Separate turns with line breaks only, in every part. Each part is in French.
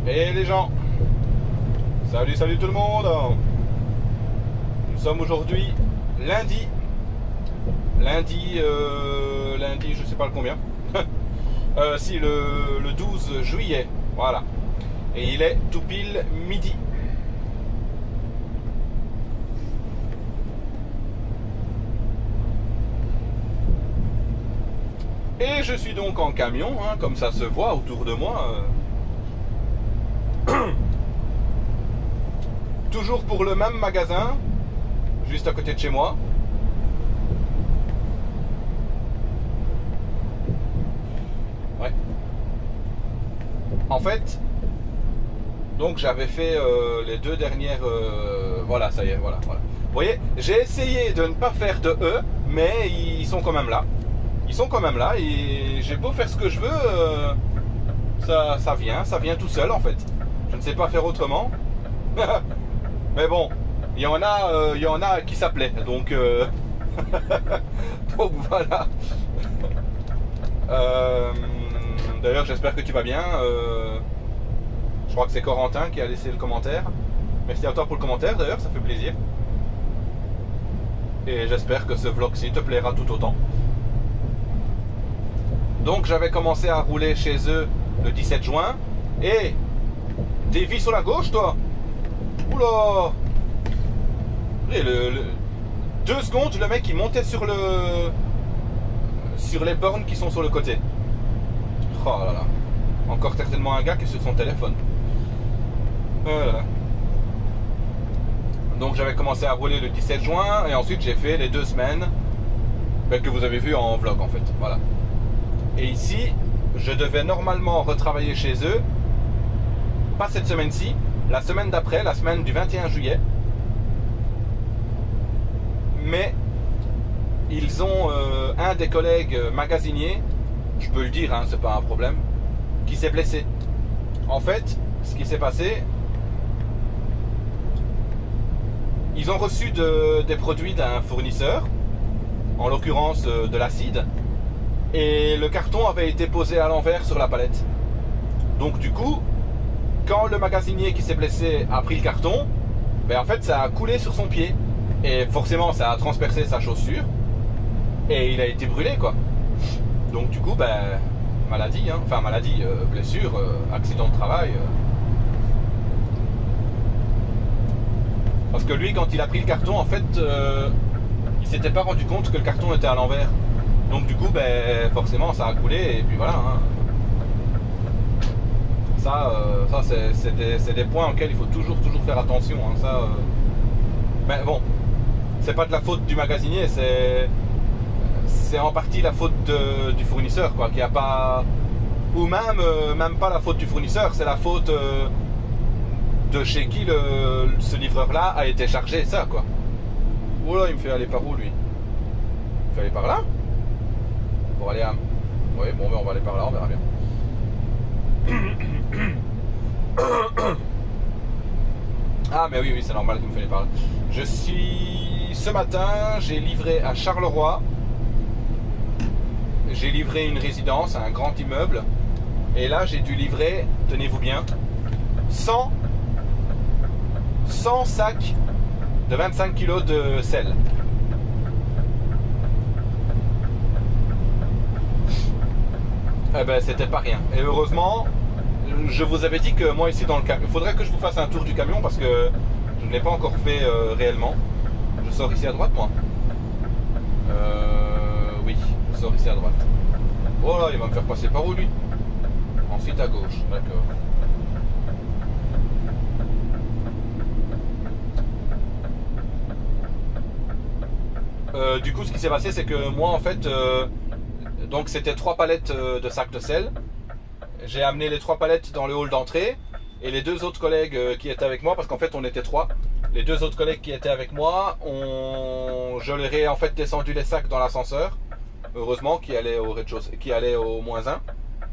Et les gens, salut tout le monde. Nous sommes aujourd'hui lundi, je sais pas le combien. Si, le 12 juillet, voilà. Et il est tout pile midi. Et je suis donc en camion, hein, comme ça se voit autour de moi. Toujours pour le même magasin, juste à côté de chez moi. Ouais. En fait, donc j'avais fait les deux dernières... voilà, ça y est, voilà. Vous voyez, j'ai essayé de ne pas faire de E, mais ils sont quand même là. Ils sont quand même là et j'ai beau faire ce que je veux, ça vient tout seul en fait. Je ne sais pas faire autrement. Mais bon, il y en a qui s'appelaient, donc donc voilà. D'ailleurs, j'espère que tu vas bien. Je crois que c'est Corentin qui a laissé le commentaire. Merci à toi pour le commentaire d'ailleurs, ça fait plaisir. Et j'espère que ce vlog-ci te plaira tout autant. Donc j'avais commencé à rouler chez eux le 17 juin. Et dévie sur la gauche toi. Oula. Et 2 secondes, le mec il montait sur les bornes qui sont sur le côté. Oh là là. Encore certainement un gars qui est sur son téléphone. Voilà. Donc j'avais commencé à rouler le 17 juin. Et ensuite j'ai fait les 2 semaines que vous avez vu en vlog en fait. Voilà. Et ici, je devais normalement retravailler chez eux, pas cette semaine-ci, la semaine d'après, la semaine du 21 juillet. Mais ils ont un des collègues magasiniers, je peux le dire, hein, c'est pas un problème, qui s'est blessé. En fait, ce qui s'est passé, ils ont reçu des produits d'un fournisseur, en l'occurrence de l'acide. Et le carton avait été posé à l'envers sur la palette. Donc du coup, quand le magasinier qui s'est blessé a pris le carton, ben en fait ça a coulé sur son pied. Et forcément ça a transpercé sa chaussure. Et il a été brûlé quoi. Donc du coup, ben maladie, hein. Enfin maladie, blessure, accident de travail. Parce que lui quand il a pris le carton, en fait, il s'était pas rendu compte que le carton était à l'envers. Donc du coup, ben, forcément, ça a coulé et puis voilà. Hein. Ça c'est des points auxquels il faut toujours faire attention. Hein. Ça, mais bon, c'est pas de la faute du magasinier, c'est en partie la faute du fournisseur, quoi, qui a pas, ou même pas la faute du fournisseur, c'est la faute de chez qui ce livreur-là a été chargé, ça, quoi. Oula, il me fait aller par où lui? Il me fait aller par là? Pour aller à... Oui, bon, ben on va aller par là, on verra bien. Ah, mais oui, c'est normal qu'il me fallait par là. Ce matin, j'ai livré à Charleroi. J'ai livré une résidence, un grand immeuble. Et là, j'ai dû livrer, tenez-vous bien, 100 sacs de 25 kg de sel. Eh ben c'était pas rien. Et heureusement, je vous avais dit que moi ici dans le camion, il faudrait que je vous fasse un tour du camion parce que je ne l'ai pas encore fait réellement. Je sors ici à droite moi. Oui, je sors ici à droite. Oh là, il va me faire passer par où lui? Ensuite à gauche, d'accord. Du coup ce qui s'est passé c'est que moi en fait... donc c'était 3 palettes de sacs de sel. J'ai amené les 3 palettes dans le hall d'entrée. Et les 2 autres collègues qui étaient avec moi, parce qu'en fait on était 3. Les 2 autres collègues qui étaient avec moi, je leur ai en fait descendu les sacs dans l'ascenseur. Heureusement, qui allait au rez-de-chaussée, qui allait au -1,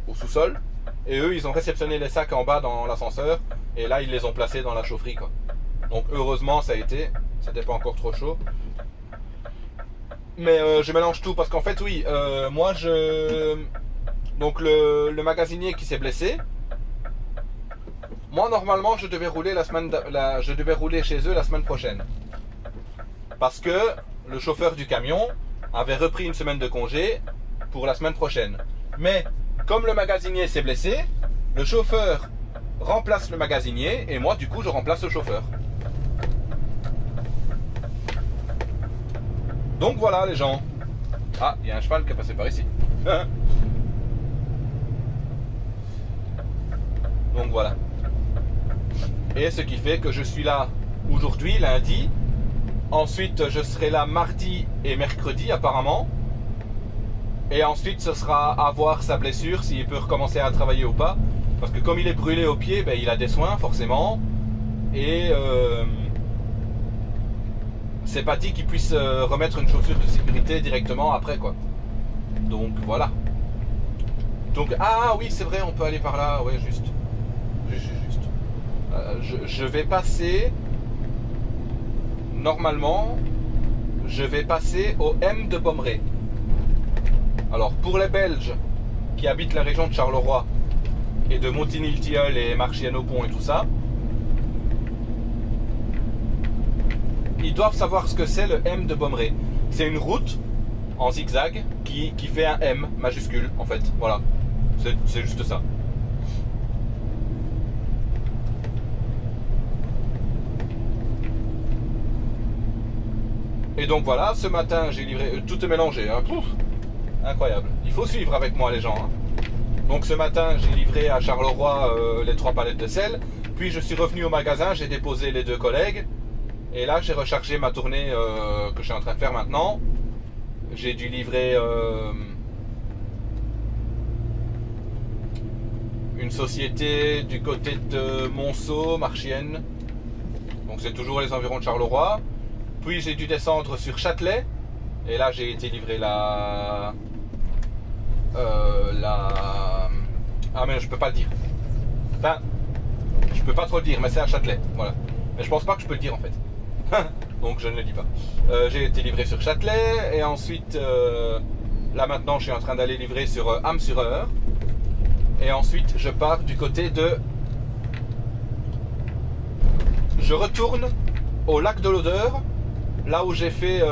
au sous-sol. Et eux ils ont réceptionné les sacs en bas dans l'ascenseur. Et là ils les ont placés dans la chaufferie quoi. Donc heureusement ça a été, c'était pas encore trop chaud. Mais je mélange tout parce qu'en fait oui, moi donc le magasinier qui s'est blessé, moi normalement je devais rouler je devais rouler chez eux la semaine prochaine. Parce que le chauffeur du camion avait repris une semaine de congé pour la semaine prochaine. Mais comme le magasinier s'est blessé, le chauffeur remplace le magasinier et moi du coup je remplace le chauffeur. Donc voilà les gens. Ah, il y a un cheval qui est passé par ici. Donc voilà. Et ce qui fait que je suis là aujourd'hui, lundi. Ensuite, je serai là mardi et mercredi apparemment. Et ensuite, ce sera à voir sa blessure, s'il peut recommencer à travailler ou pas. Parce que comme il est brûlé au pied, ben, il a des soins forcément. Et c'est pas dit qu'il puisse remettre une chaussure de sécurité directement après quoi. Donc voilà. Donc ah oui c'est vrai, on peut aller par là, ouais juste. Je vais passer. Normalement, je vais passer au M de Bommeré. Alors pour les Belges qui habitent la région de Charleroi et de Montigny-le-Tilleul et Marchienne-au-Pont et tout ça, ils doivent savoir ce que c'est le M de Bommeré. C'est une route en zigzag qui fait un M majuscule en fait. Voilà, c'est juste ça. Et donc voilà, ce matin j'ai livré, tout est mélangé, hein. Pouf, incroyable. Il faut suivre avec moi les gens. Hein. Donc ce matin j'ai livré à Charleroi les 3 palettes de sel, puis je suis revenu au magasin, j'ai déposé les 2 collègues, et là j'ai rechargé ma tournée que je suis en train de faire maintenant. J'ai dû livrer une société du côté de Monceau, Marchienne, donc c'est toujours les environs de Charleroi. Puis j'ai dû descendre sur Châtelet et là j'ai été livré ah mais je peux pas le dire. Enfin, je peux pas trop le dire, mais c'est à Châtelet, voilà. Mais je pense pas que je peux le dire en fait. Donc je ne le dis pas. J'ai été livré sur Châtelet et ensuite là maintenant je suis en train d'aller livrer sur Ham-sur-Eure. Et ensuite je pars du côté de... Je retourne au lac de l'Odeur. Là où j'ai fait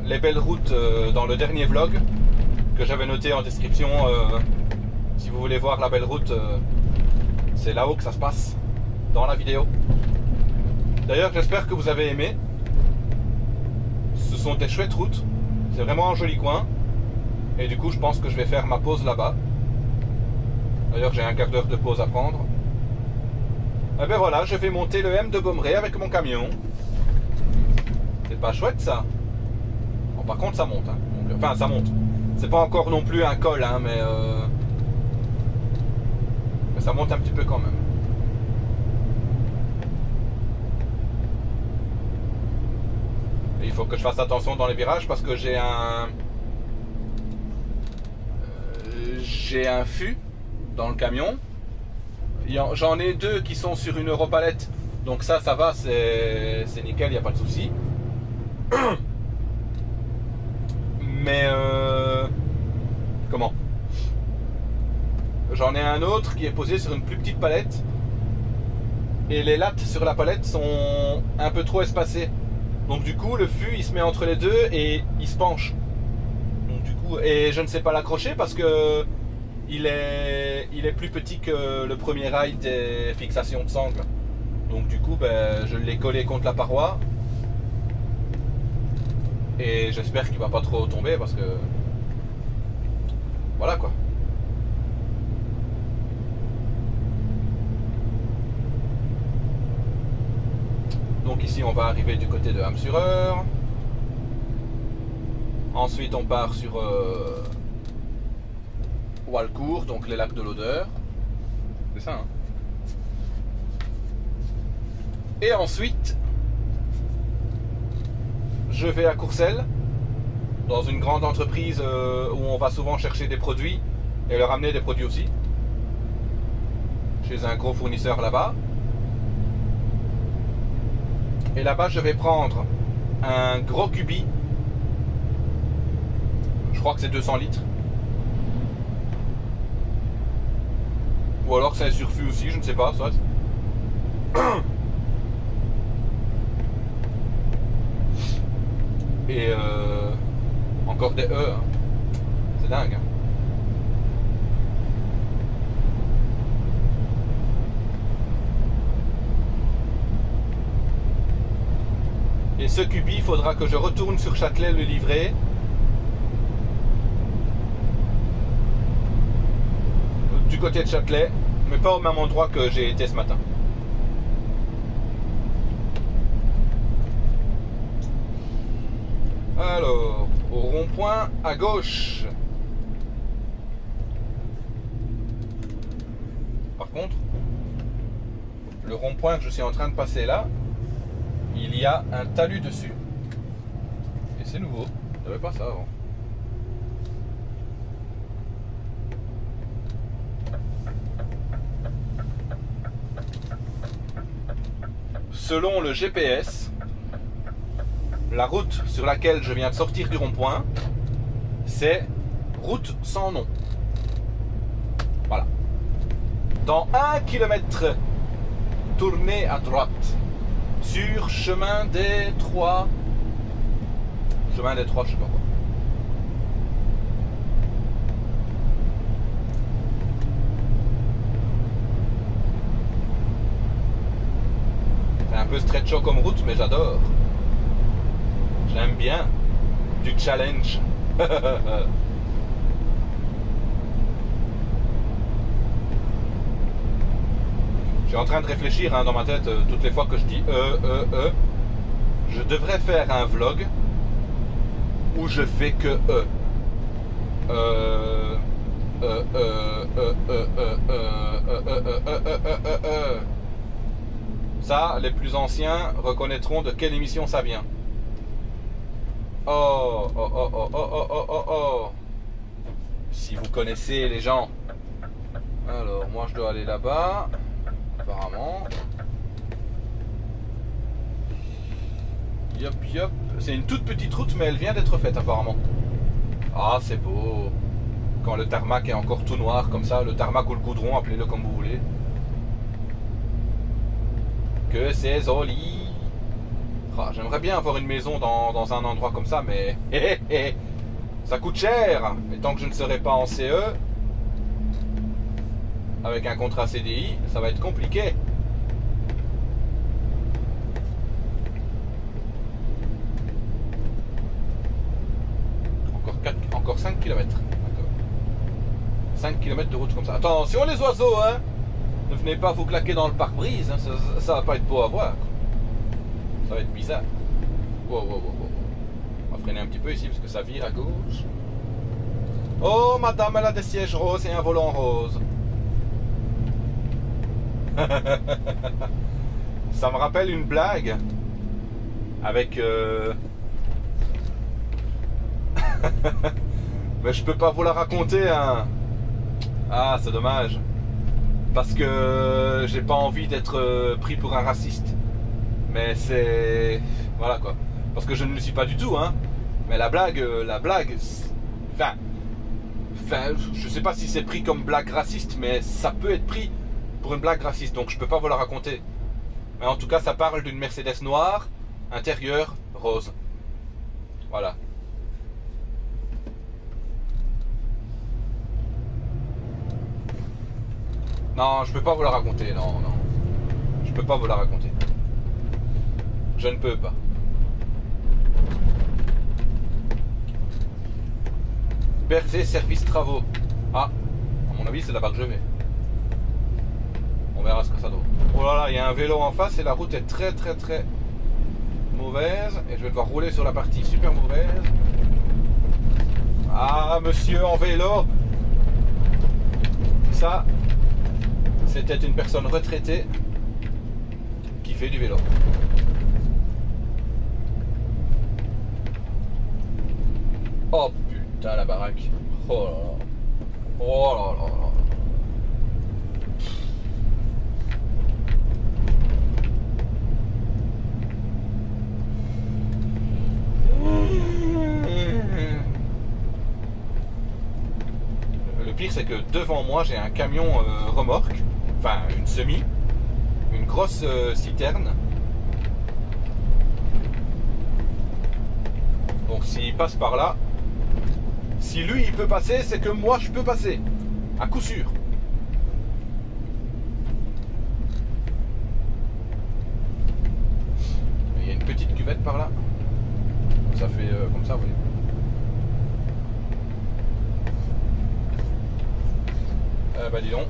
les belles routes dans le dernier vlog que j'avais noté en description. Si vous voulez voir la belle route, c'est là-haut que ça se passe dans la vidéo. D'ailleurs, j'espère que vous avez aimé. Ce sont des chouettes routes. C'est vraiment un joli coin. Et du coup, je pense que je vais faire ma pause là-bas. D'ailleurs, j'ai un quart d'heure de pause à prendre. Et ben voilà, je vais monter le M de Bommeré avec mon camion. C'est pas chouette ça. Bon, par contre ça monte hein. Donc, enfin ça monte. C'est pas encore non plus un col hein, mais ça monte un petit peu quand même. Et il faut que je fasse attention dans les virages parce que j'ai un fût dans le camion. J'en ai 2 qui sont sur une Europalette. Donc ça va, c'est nickel, il n'y a pas de souci. Mais comment? J'en ai un autre qui est posé sur une plus petite palette. Et les lattes sur la palette sont un peu trop espacées. Donc du coup le fût il se met entre les deux et il se penche. Donc du coup, et je ne sais pas l'accrocher parce que il est plus petit que le premier rail des fixations de sangle. Donc du coup ben, je l'ai collé contre la paroi. Et j'espère qu'il va pas trop tomber parce que voilà quoi. Donc ici on va arriver du côté de Ham-sur-Eure. Ensuite on part sur Walcourt, donc les lacs de l'Odeur. C'est ça hein. Et ensuite je vais à Courcelles, dans une grande entreprise où on va souvent chercher des produits et leur amener des produits aussi. Chez un gros fournisseur là-bas. Et là-bas, je vais prendre un gros cubi. Je crois que c'est 200 litres. Ou alors c'est un surfus aussi, je ne sais pas, soit. Et encore des E, hein. C'est dingue. Hein. Et ce Cubi, il faudra que je retourne sur Châtelet le livrer. Du côté de Châtelet, mais pas au même endroit que j'ai été ce matin. Alors, au rond-point à gauche. Par contre, le rond-point que je suis en train de passer là, il y a un talus dessus. Et c'est nouveau. Il n'y avait pas ça avant. Selon le GPS, la route sur laquelle je viens de sortir du rond-point, c'est route sans nom. Voilà. Dans 1 km, tournez à droite. Sur chemin des Trois. Chemin des Trois, je sais pas quoi. C'est un peu stretcho comme route, mais j'adore. J'aime bien. Du challenge. Je suis en train de réfléchir hein, dans ma tête, toutes les fois que je dis je devrais faire un vlog où je fais que Ça, les plus anciens reconnaîtront de quelle émission ça vient. Oh. Si vous connaissez les gens. Alors, moi je dois aller là-bas. Apparemment. Yop. C'est une toute petite route, mais elle vient d'être faite apparemment. Ah, c'est beau. Quand le tarmac est encore tout noir comme ça, le tarmac ou le goudron, appelez-le comme vous voulez. Que c'est joli. Ah, j'aimerais bien avoir une maison dans un endroit comme ça, mais ça coûte cher. Et tant que je ne serai pas en CE, avec un contrat CDI, ça va être compliqué. Encore 5 km. 5 km de route comme ça. Attention les oiseaux, hein. Ne venez pas vous claquer dans le pare-brise, hein. Ça va pas être beau à voir. Ça va être bizarre. Wow. On va freiner un petit peu ici parce que ça vire à gauche. Oh, madame, elle a des sièges roses et un volant rose. Ça me rappelle une blague avec mais je peux pas vous la raconter hein. Ah, c'est dommage parce que j'ai pas envie d'être pris pour un raciste, mais c'est voilà quoi, parce que je ne le suis pas du tout hein. Mais la blague enfin je sais pas si c'est pris comme blague raciste, mais ça peut être pris pour une blague raciste, donc je peux pas vous la raconter. Mais en tout cas, ça parle d'une Mercedes noire, intérieur rose. Voilà. Non, je peux pas vous la raconter, non. Je peux pas vous la raconter. Je ne peux pas. Berger service travaux. Ah, à mon avis, c'est là-bas que je vais. On verra ce que ça donne. Oh là là, il y a un vélo en face et la route est très mauvaise. Et je vais devoir rouler sur la partie super mauvaise. Ah, monsieur en vélo. Ça, c'était une personne retraitée qui fait du vélo. Oh putain, la baraque. Oh là là. Oh là là là. c'est que devant moi, j'ai un camion remorque, enfin une semi, une grosse citerne. Donc s'il passe par là, si lui il peut passer, c'est que moi je peux passer, à coup sûr. Il y a une petite cuvette par là. Ça fait comme ça, vous voyez. Bah dis donc,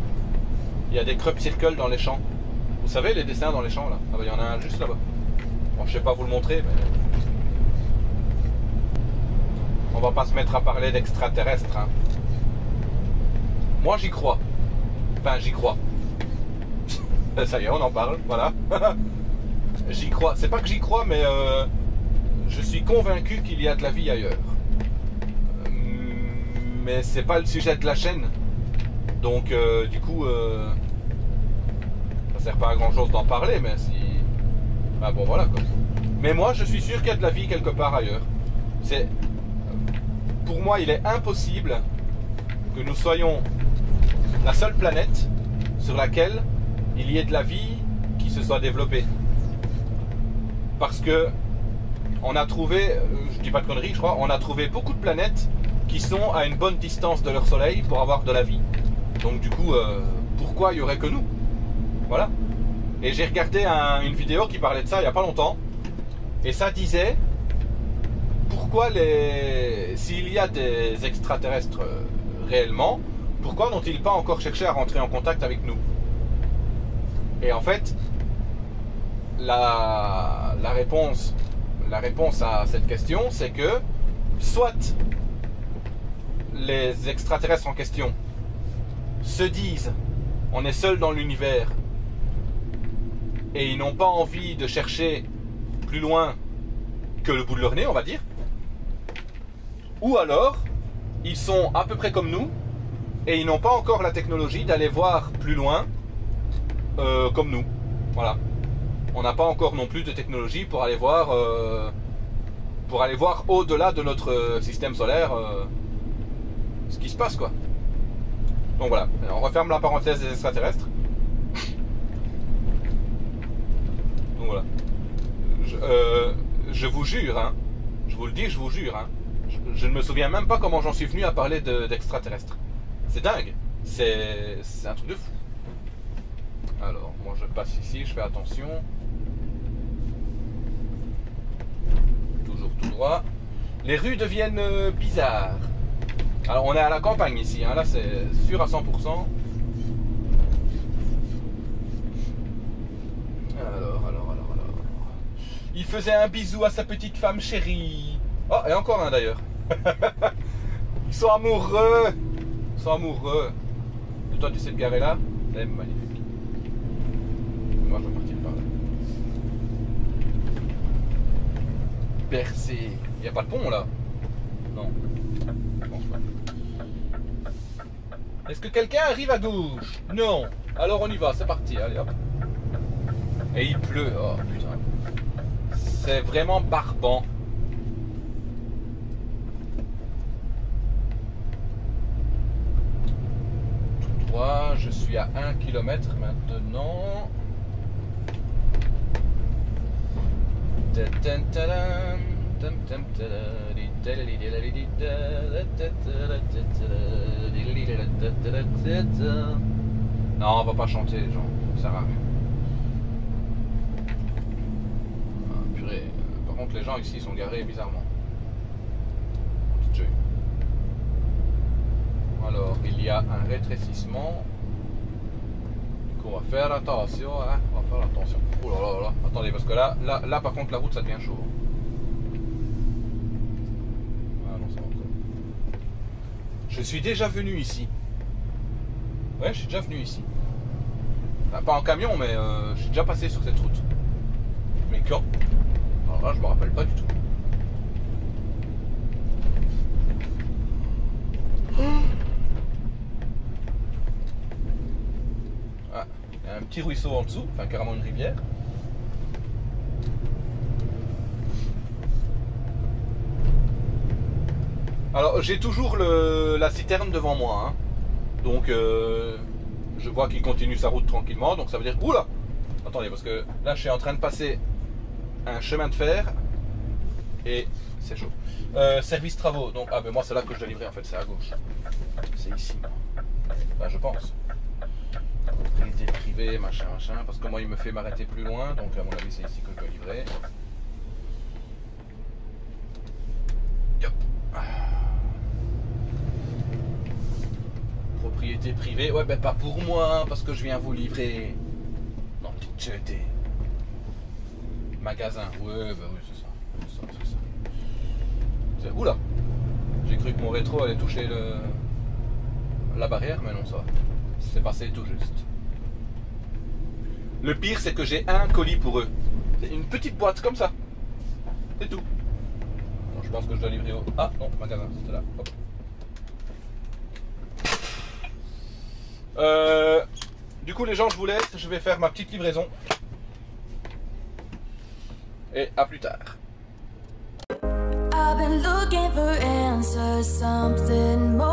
il y a des crop circles dans les champs. Vous savez les dessins dans les champs là? Ah bah il y en a un juste là-bas. Bon, je sais pas vous le montrer, mais on va pas se mettre à parler d'extraterrestres. Hein. Moi j'y crois. Enfin j'y crois. Ça y est, on en parle, voilà. J'y crois. C'est pas que j'y crois, mais je suis convaincu qu'il y a de la vie ailleurs. Mais c'est pas le sujet de la chaîne. Donc du coup ça sert pas à grand chose d'en parler, mais si... Ah bon voilà quoi. Mais moi je suis sûr qu'il y a de la vie quelque part ailleurs. C'est... Pour moi il est impossible que nous soyons la seule planète sur laquelle il y ait de la vie qui se soit développée. Parce que on a trouvé, je dis pas de conneries je crois, on a trouvé beaucoup de planètes qui sont à une bonne distance de leur soleil pour avoir de la vie. Donc du coup, pourquoi il n'y aurait que nous? Voilà. Et j'ai regardé une vidéo qui parlait de ça il n'y a pas longtemps. Et ça disait, pourquoi s'il y a des extraterrestres réellement, pourquoi n'ont-ils pas encore cherché à rentrer en contact avec nous? Et en fait, la réponse à cette question, c'est que soit les extraterrestres en question se disent on est seul dans l'univers et ils n'ont pas envie de chercher plus loin que le bout de leur nez, on va dire, ou alors ils sont à peu près comme nous et ils n'ont pas encore la technologie d'aller voir plus loin comme nous. Voilà, on n'a pas encore non plus de technologie pour aller voir au-delà de notre système solaire ce qui se passe quoi. Donc voilà, on referme la parenthèse des extraterrestres. Donc voilà. Je vous jure, hein, je vous le dis, je vous jure, hein, je ne me souviens même pas comment j'en suis venu à parler d'extraterrestres. C'est dingue, c'est un truc de fou. Alors, moi je passe ici, je fais attention. Toujours tout droit. Les rues deviennent bizarres. Alors on est à la campagne ici, hein, là c'est sûr à 100%. Alors. Il faisait un bisou à sa petite femme chérie. Oh, et encore un d'ailleurs. Ils sont amoureux. Ils sont amoureux. Et toi tu sais te garer là? C'est magnifique. Moi je vais partir par là. Bercé. Il n'y a pas de pont là? Non. Je pense pas. Est-ce que quelqu'un arrive à gauche? Non. Alors on y va, c'est parti, allez hop. Et il pleut, oh putain. C'est vraiment barbant. Tout droit, je suis à 1 km maintenant. Non, on va pas chanter les gens, ça sert à rien. Ah, purée. Par contre les gens ici sont garés bizarrement. Alors il y a un rétrécissement. Donc on va faire attention, hein. On va faire attention. Oh là là là. Attendez parce que là par contre la route ça devient chaud. Je suis déjà venu ici. Ouais, je suis déjà venu ici. Enfin, pas en camion, mais je suis déjà passé sur cette route. Mais quand? Alors là, je me rappelle pas du tout. Ah, il y a un petit ruisseau en dessous, enfin carrément une rivière. Alors j'ai toujours la citerne devant moi, hein. Donc je vois qu'il continue sa route tranquillement. Donc ça veut dire, oula, attendez, parce que là je suis en train de passer un chemin de fer et c'est chaud. Service travaux, donc ah ben moi c'est là que je dois livrer en fait, c'est à gauche. C'est ici. Ben, je pense. Propriété privée, machin, parce que moi il me fait m'arrêter plus loin, donc à mon avis c'est ici que je dois livrer. Yep. Propriété privée, ouais ben pas pour moi, parce que je viens vous livrer. Non, tu étais. Magasin, ouais ben oui c'est ça. Oula, j'ai cru que mon rétro allait toucher la barrière, mais non ça va. C'est passé tout juste. Le pire c'est que j'ai un colis pour eux. C'est une petite boîte comme ça. C'est tout. Bon, je pense que je dois livrer au... Ah non, magasin, c'était là. Hop. Du coup les gens, je vous laisse, je vais faire ma petite livraison. Et à plus tard.
I've been looking for answers, something more.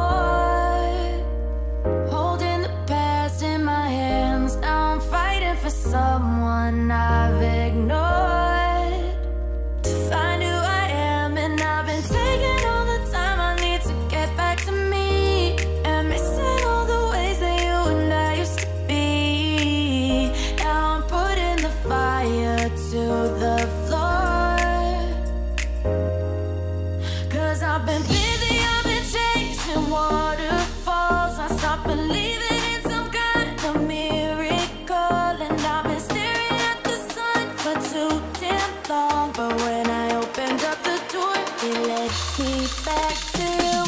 Holding the past in my hands, now I'm fighting for someone I've ignored. To find who I am, and I've been taking all the time I need to get back to me. And missing all the ways that you and I used to be. Now I'm putting the fire to the floor. I've been busy, I've been chasing waterfalls. I stopped believing in some kind of miracle. And I've been staring at the sun for too damn long. But when I opened up the door, it led me back to you.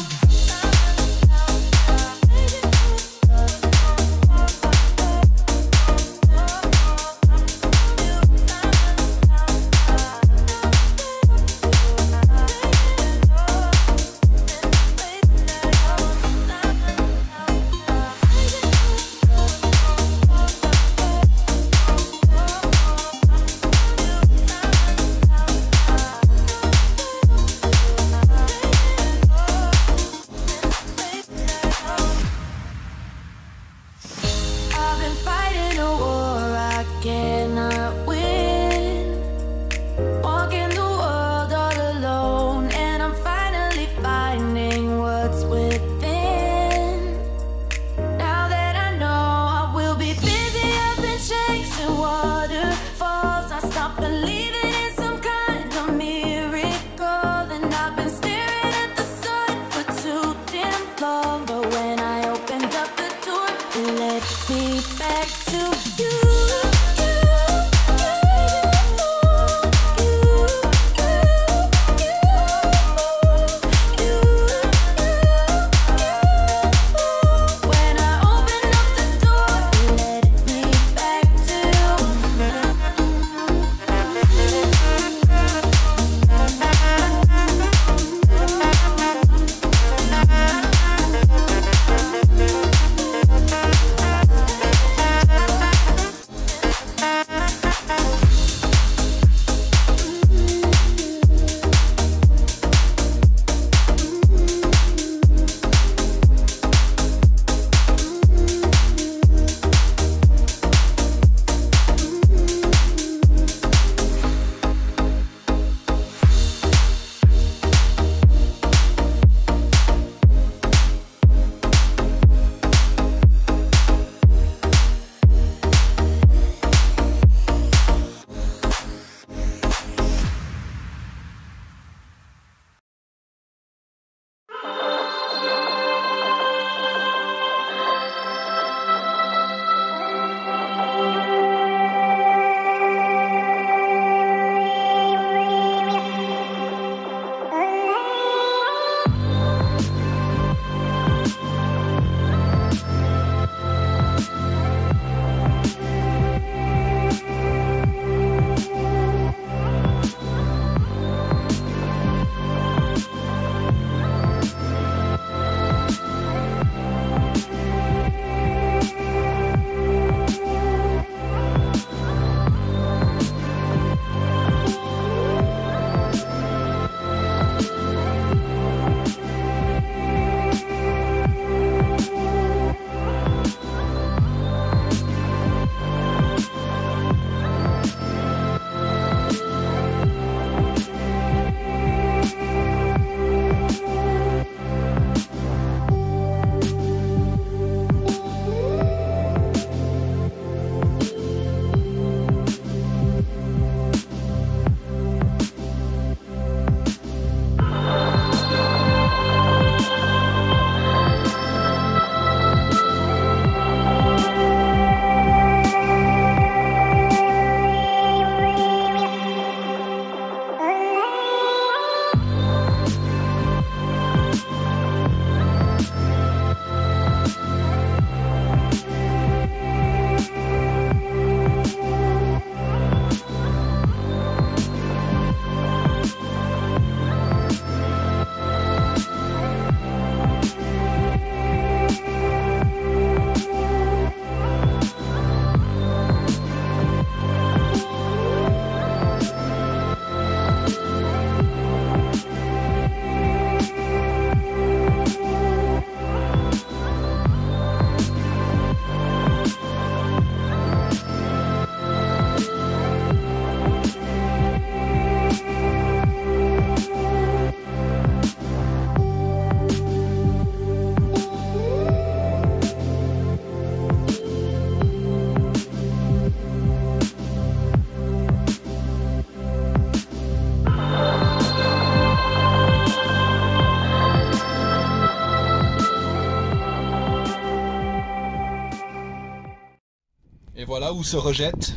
où se rejette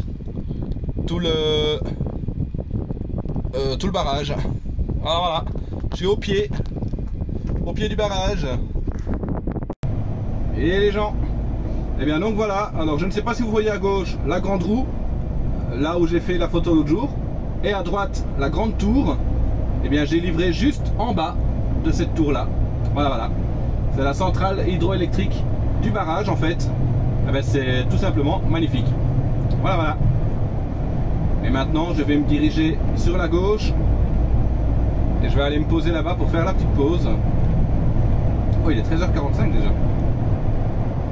tout le barrage. Alors voilà, je suis au pied du barrage. Et les gens, et bien donc voilà, alors je ne sais pas si vous voyez à gauche la grande roue, là où j'ai fait la photo l'autre jour, et à droite la grande tour. Et bien j'ai livré juste en bas de cette tour là. Voilà, c'est la centrale hydroélectrique du barrage en fait. Eh bien c'est tout simplement magnifique. Voilà. Et maintenant je vais me diriger sur la gauche et je vais aller me poser là-bas pour faire la petite pause. Oh, il est 13h45 déjà.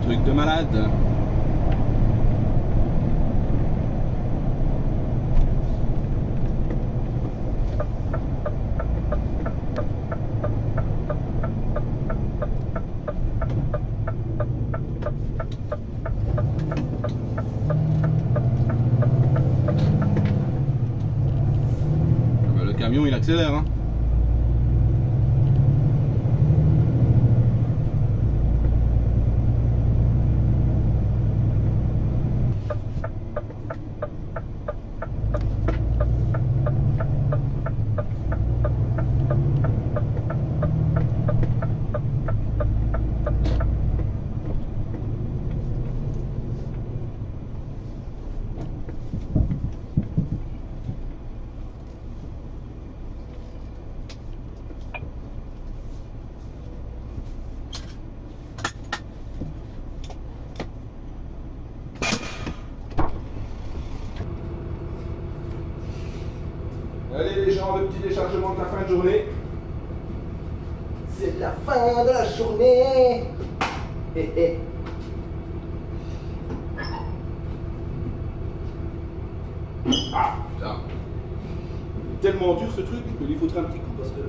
Truc de malade. Le camion il accélère hein. Allez les gens, le petit déchargement de la fin de journée.
C'est la fin de la journée.
Ah putain. Tellement dur ce truc que lui faudrait un petit coup parce que...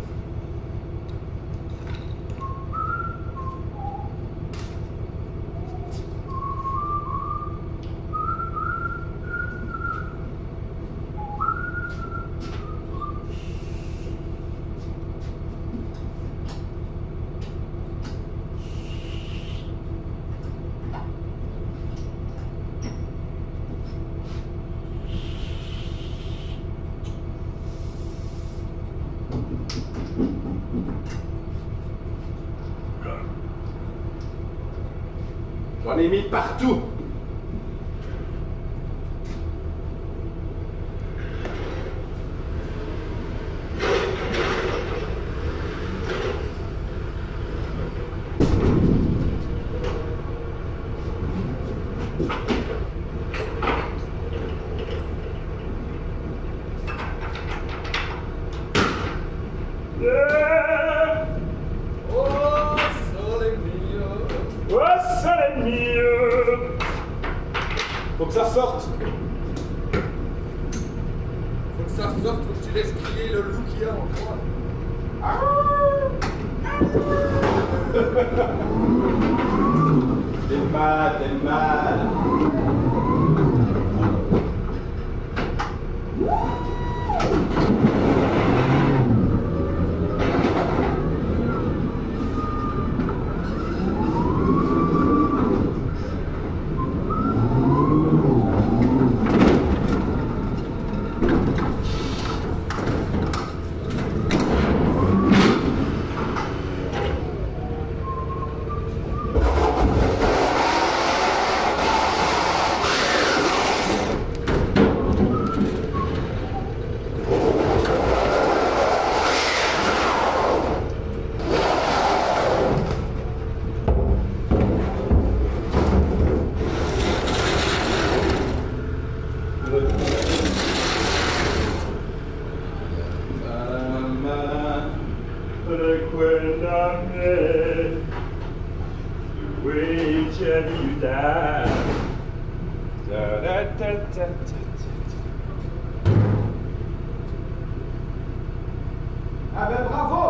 J'en ai mis partout. Faut que ça sorte. Faut que ça sorte, faut que tu laisses crier le loup qu'il y a en toi. T'es mal. Ah ben bravo!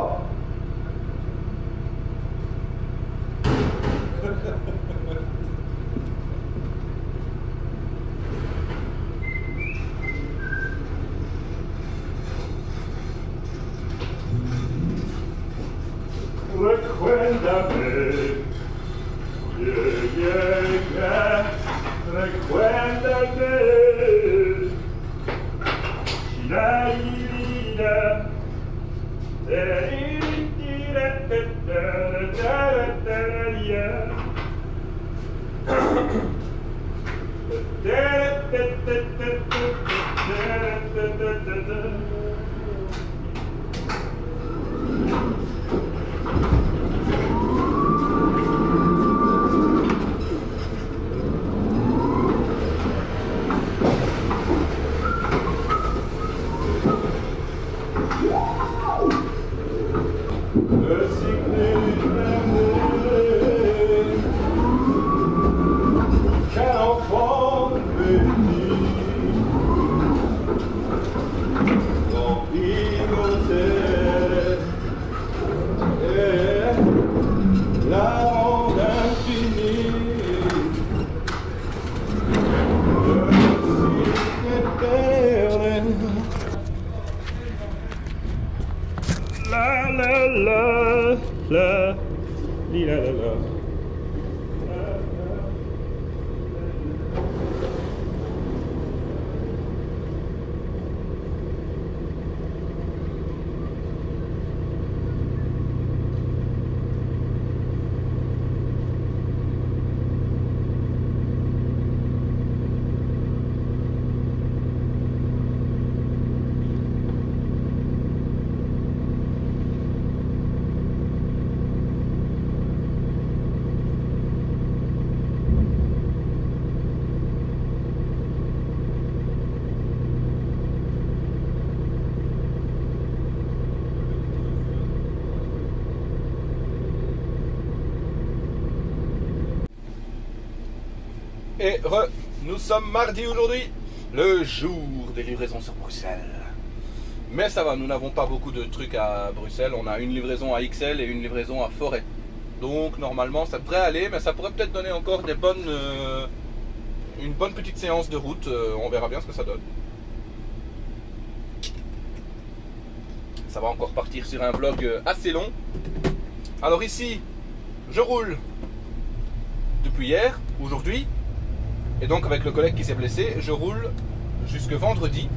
Recuérdame, recuérdame.
Et nous sommes mardi aujourd'hui, le jour des livraisons sur Bruxelles. Mais ça va, nous n'avons pas beaucoup de trucs à Bruxelles. On a une livraison à XL et une livraison à Forêt. Donc normalement ça devrait aller, mais ça pourrait peut-être donner encore des une bonne petite séance de route. On verra bien ce que ça donne. Ça va encore partir sur un vlog assez long. Alors ici, je roule depuis hier, aujourd'hui. Et donc avec le collègue qui s'est blessé, je roule jusque vendredi.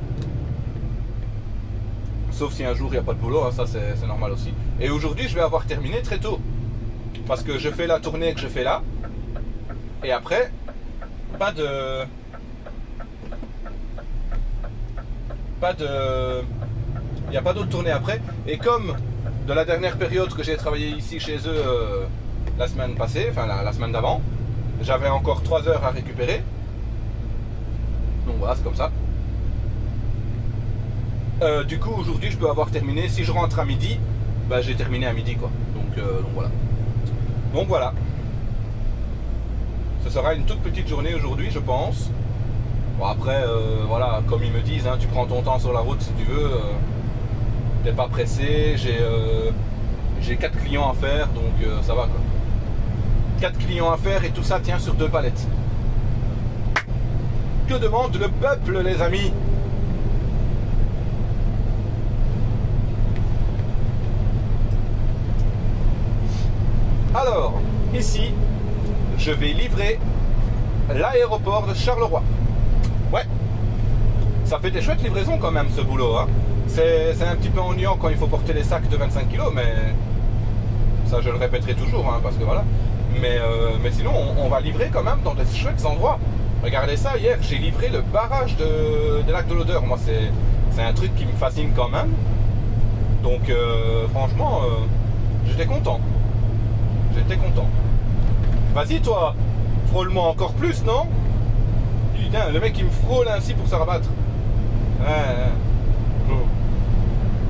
Sauf si un jour il n'y a pas de boulot, hein, ça c'est normal aussi. Et aujourd'hui je vais avoir terminé très tôt. Parce que je fais la tournée que je fais là. Et après, il n'y a pas d'autre tournée après. Et comme de la dernière période que j'ai travaillé ici chez eux la semaine passée, enfin la semaine d'avant, j'avais encore 3 heures à récupérer. Donc voilà, c'est comme ça. Du coup, aujourd'hui, je peux avoir terminé. Si je rentre à midi, bah, j'ai terminé à midi, quoi. Donc voilà. Donc voilà. Ce sera une toute petite journée aujourd'hui, je pense. Bon, après, voilà, comme ils me disent, hein, tu prends ton temps sur la route si tu veux. T'es pas pressé. J'ai 4 clients à faire, donc ça va, quoi. 4 clients à faire et tout ça tient sur 2 palettes. Que demande le peuple, les amis? Alors, ici, je vais livrer l'aéroport de Charleroi. Ouais, ça fait des chouettes livraisons quand même, ce boulot, hein. C'est un petit peu ennuyant quand il faut porter les sacs de 25 kg, mais ça je le répéterai toujours, hein, parce que voilà. Mais sinon, on va livrer quand même dans des chouettes endroits. Regardez ça, hier, j'ai livré le barrage des lacs de l'Odeur. Moi, c'est un truc qui me fascine quand même. Donc, franchement, j'étais content. J'étais content. Vas-y, toi, frôle-moi encore plus, non? Putain, le mec, il me frôle ainsi pour se rabattre. Ouais.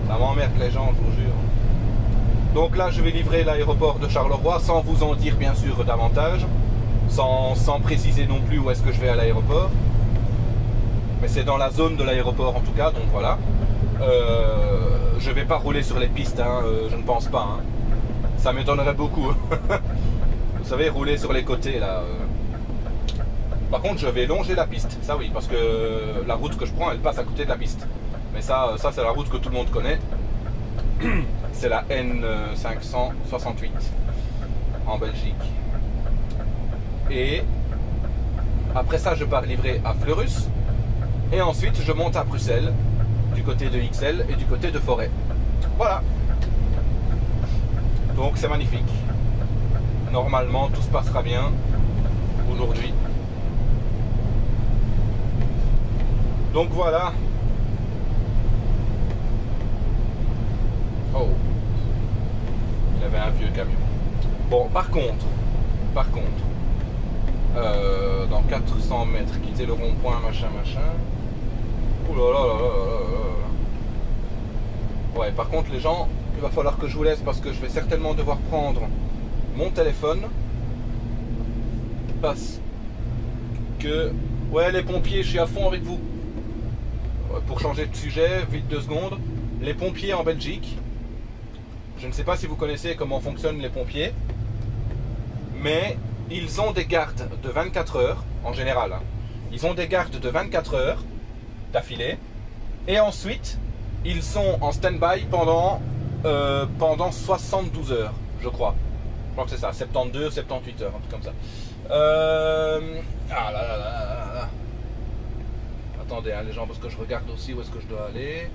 Ça m'emmerde les gens, je vous jure. Donc là, je vais livrer l'aéroport de Charleroi sans vous en dire bien sûr davantage, sans préciser non plus où est-ce que je vais à l'aéroport. Mais c'est dans la zone de l'aéroport en tout cas, donc voilà. Je vais pas rouler sur les pistes, hein, je ne pense pas. Hein. Ça m'étonnerait beaucoup. Vous savez, rouler sur les côtés là. Par contre, je vais longer la piste, ça oui, parce que la route que je prends, elle passe à côté de la piste. Mais ça c'est la route que tout le monde connaît. C'est la N568 en Belgique. Et après ça, je pars livrer à Fleurus. Et ensuite, je monte à Bruxelles, du côté de XL et du côté de Forêt. Voilà. Donc c'est magnifique. Normalement, tout se passera bien aujourd'hui. Donc voilà. Oh. Il avait un vieux camion. Bon, par contre, dans 400 mètres, quitter le rond-point, machin. Ouh là là là là là là. Ouais, par contre, les gens, il va falloir que je vous laisse parce que je vais certainement devoir prendre mon téléphone. Parce que, ouais, les pompiers, je suis à fond avec vous. Pour changer de sujet, vite 2 secondes. Les pompiers en Belgique. Je ne sais pas si vous connaissez comment fonctionnent les pompiers. Mais ils ont des gardes de 24 heures, en général. Hein. Ils ont des gardes de 24 heures d'affilée. Et ensuite, ils sont en stand-by pendant 72 heures, je crois. Je crois que c'est ça, 72, 78 heures, un truc comme ça. Ah là là là là là. Attendez, hein, les gens, parce que je regarde aussi où est-ce que je dois aller.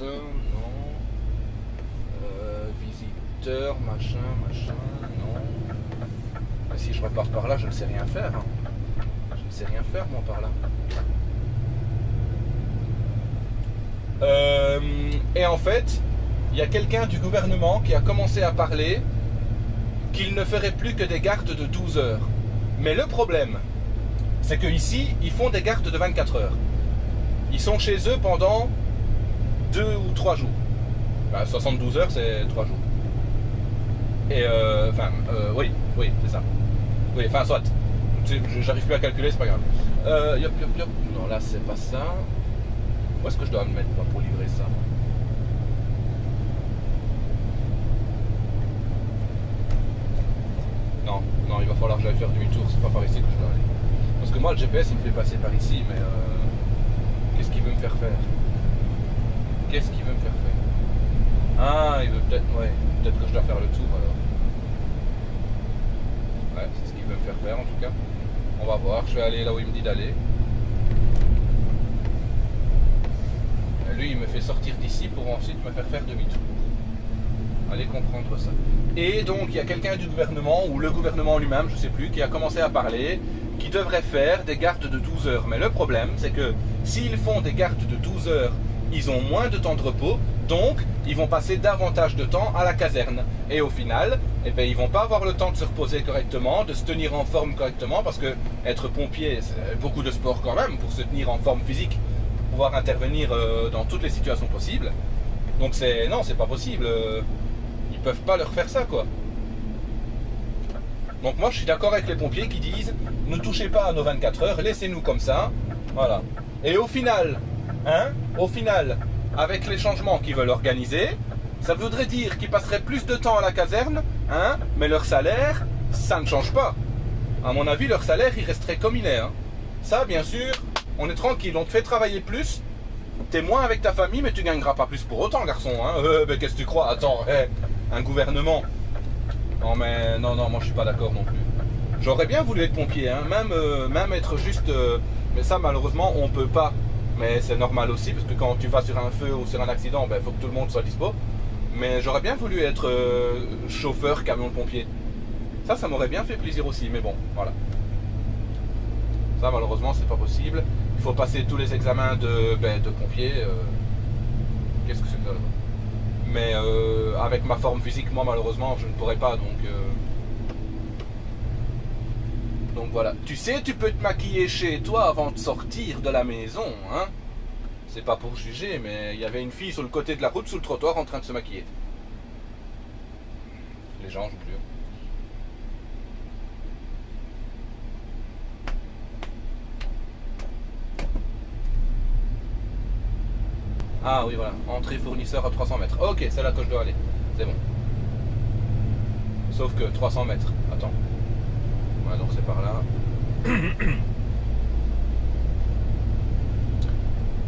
Non. Visiteur, machin, non. Mais si je repars par là, je ne sais rien faire. Hein. Je ne sais rien faire, moi, par là. Et en fait, il y a quelqu'un du gouvernement qui a commencé à parler qu'il ne ferait plus que des gardes de 12 heures. Mais le problème, c'est qu'ici, ils font des gardes de 24 heures. Ils sont chez eux pendant 2 ou 3 jours. Bah, 72 heures, c'est 3 jours. Et oui, c'est ça. Oui, enfin, soit. J'arrive plus à calculer, c'est pas grave. Yop. Non, là, c'est pas ça. Où est-ce que je dois me mettre pour livrer ça? Non, il va falloir que j'aille faire demi-tour, c'est pas par ici que je dois aller. Parce que moi, le GPS, il me fait passer par ici, mais qu'est-ce qu'il veut me faire faire? Qu'est-ce qu'il veut me faire faire? Ah, il veut peut-être, ouais, peut-être que je dois faire le tour alors. Ouais, c'est ce qu'il veut me faire faire en tout cas. On va voir, je vais aller là où il me dit d'aller. Lui, il me fait sortir d'ici pour ensuite me faire faire demi-tour. Allez comprendre ça. Et donc, il y a quelqu'un du gouvernement, ou le gouvernement lui-même, je ne sais plus, qui a commencé à parler, qui devrait faire des gardes de 12 heures. Mais le problème, c'est que s'ils font des gardes de 12 heures, ils ont moins de temps de repos, donc ils vont passer davantage de temps à la caserne. Et au final, eh ben, ils ne vont pas avoir le temps de se reposer correctement, de se tenir en forme correctement, parce que être pompier, c'est beaucoup de sport quand même, pour se tenir en forme physique, pouvoir intervenir dans toutes les situations possibles. Donc non, c'est pas possible. Ils peuvent pas leur faire ça, quoi. Donc moi, je suis d'accord avec les pompiers qui disent ne touchez pas à nos 24 heures, laissez-nous comme ça. Voilà. Et au final, avec les changements qu'ils veulent organiser, ça voudrait dire qu'ils passeraient plus de temps à la caserne, mais leur salaire, ça ne change pas. À mon avis, leur salaire, il resterait comme il est. Ça, bien sûr, on est tranquille, on te fait travailler plus, t'es moins avec ta famille, mais tu gagneras pas plus pour autant, garçon. Mais qu'est-ce que tu crois? Attends, un gouvernement. Non, mais non, moi je suis pas d'accord non plus. J'aurais bien voulu être pompier, même être juste... mais ça, malheureusement, on peut pas. Mais c'est normal aussi, parce que quand tu vas sur un feu ou sur un accident, il faut que tout le monde soit dispo. Mais j'aurais bien voulu être chauffeur camion de pompier. Ça m'aurait bien fait plaisir aussi, mais bon, voilà. Ça, malheureusement, c'est pas possible. Il faut passer tous les examens de pompier. Qu'est-ce que c'est que ça? Mais avec ma forme physique, moi, malheureusement, je ne pourrais pas, donc voilà. Tu sais, tu peux te maquiller chez toi avant de sortir de la maison, C'est pas pour juger, mais il y avait une fille sur le côté de la route, sous le trottoir, en train de se maquiller. Les gens, je vous jure. Ah oui, voilà. Entrée fournisseur à 300 mètres. Ok, c'est là que je dois aller. C'est bon. Sauf que 300 mètres. Attends. Voilà, donc c'est par là.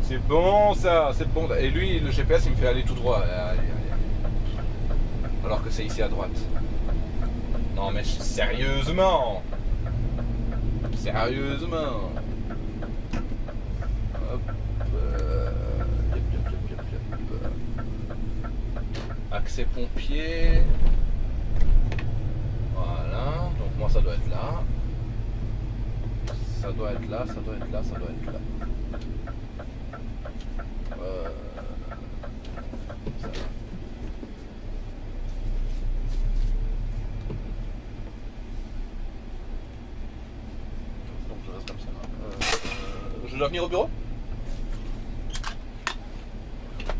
C'est bon ça, c'est bon. Et lui, le GPS, il me fait aller tout droit. Alors que c'est ici à droite. Non mais sérieusement. Sérieusement. Hop. Accès pompier. Voilà. Donc moi ça doit être là. Ça doit être là, ça doit être là, ça doit être là. dois venir au bureau?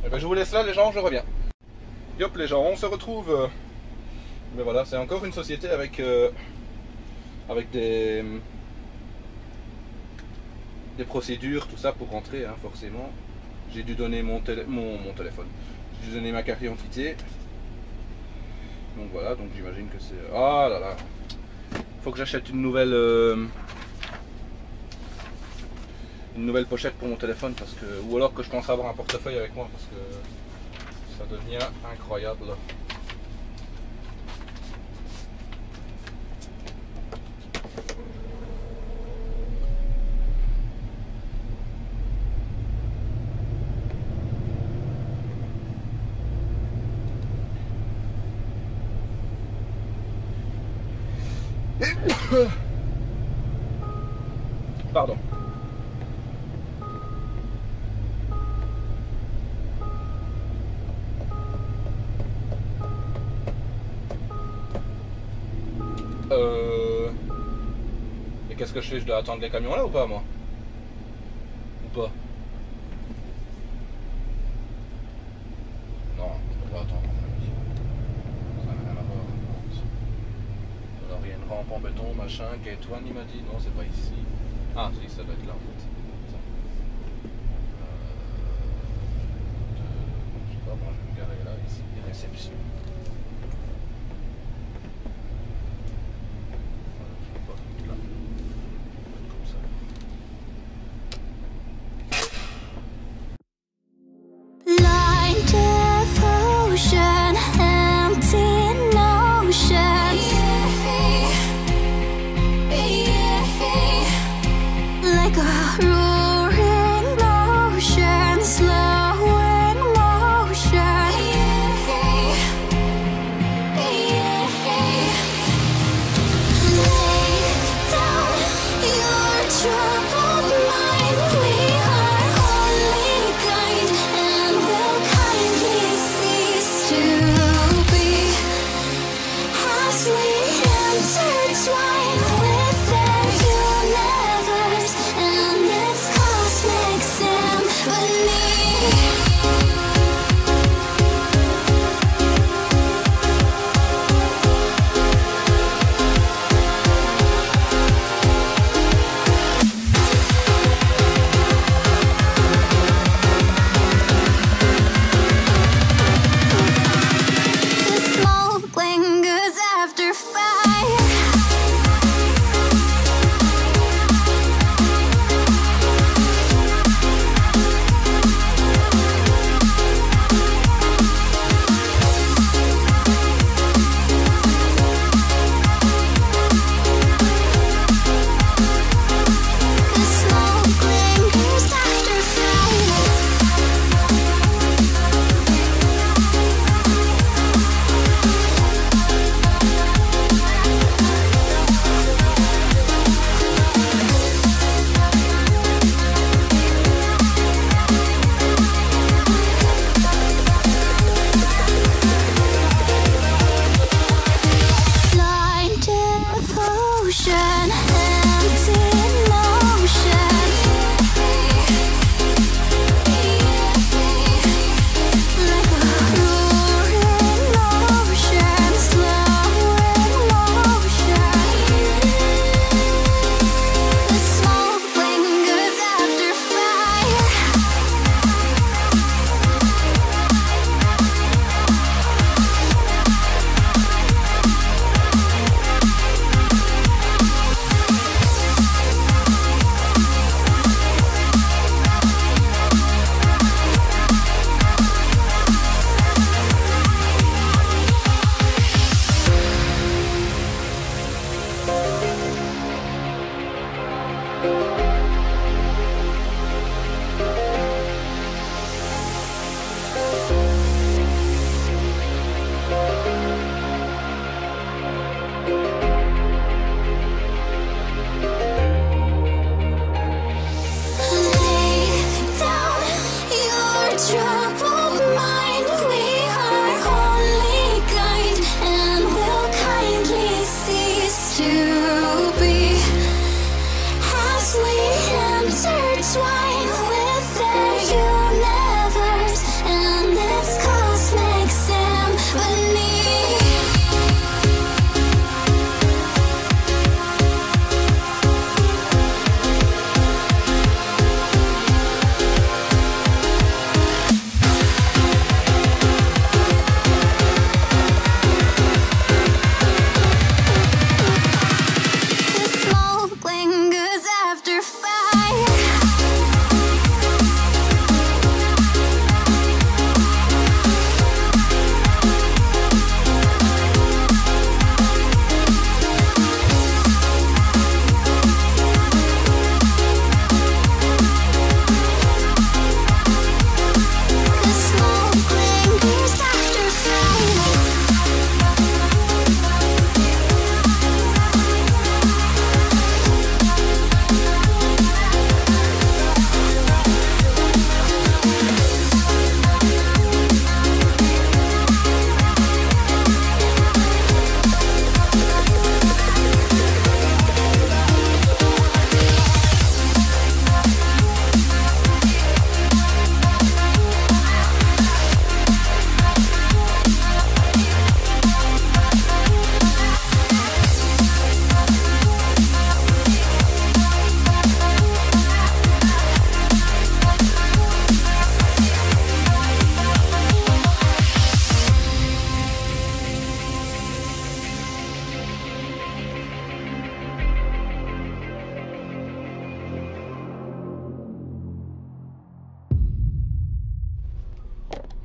Eh ben, je vous laisse là les gens, je reviens. Yop les gens, on se retrouve. Mais voilà, c'est encore une société avec des procédures, tout ça pour rentrer, hein, forcément. J'ai dû donner mon téléphone. J'ai dû donner ma carte d'identité. Donc voilà, donc j'imagine que c'est... Ah là là. Faut que j'achète une nouvelle pochette pour mon téléphone parce que... Ou alors que je pense avoir un portefeuille avec moi parce que ça devient incroyable. Pardon. Et qu'est-ce que je fais? Je dois attendre les camions là ou pas, moi? Ou pas? Non, je peux pas attendre. Ça n'a rien à voir. Alors il y a une rampe en béton, machin, gate one, il m'a dit. Non, c'est pas ici. Ah, si, ça doit être là en fait. Je sais pas, moi je vais me garer là, ici, réception.
Intertwined within universe, and it's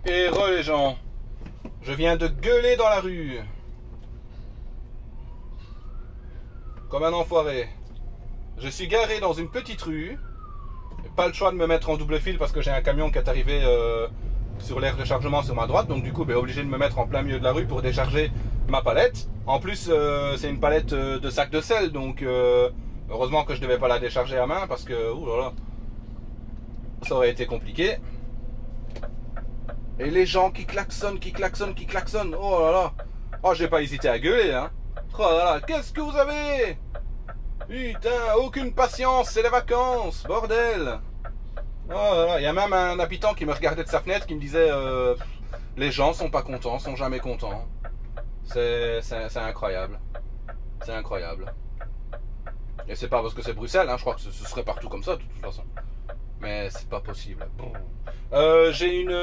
Et les gens, je viens de gueuler dans la rue. Comme un enfoiré. Je suis garé dans une petite rue. Pas le choix de me mettre en double fil parce que j'ai un camion qui est arrivé sur l'aire de chargement sur ma droite. Donc du coup, obligé de me mettre en plein milieu de la rue pour décharger ma palette. En plus, c'est une palette de sac de sel. Donc heureusement que je ne devais pas la décharger à main parce que oulala, ça aurait été compliqué. Et les gens qui klaxonnent, qui klaxonnent, qui klaxonnent. Oh là là. Oh, j'ai pas hésité à gueuler, hein. Oh là là, qu'est-ce que vous avez? Putain, aucune patience, c'est les vacances, bordel. Oh là là, il y a même un habitant qui me regardait de sa fenêtre qui me disait les gens sont pas contents, sont jamais contents. C'est incroyable. C'est incroyable. Et c'est pas parce que c'est Bruxelles, hein, je crois que ce serait partout comme ça de toute façon. Mais c'est pas possible. J'ai une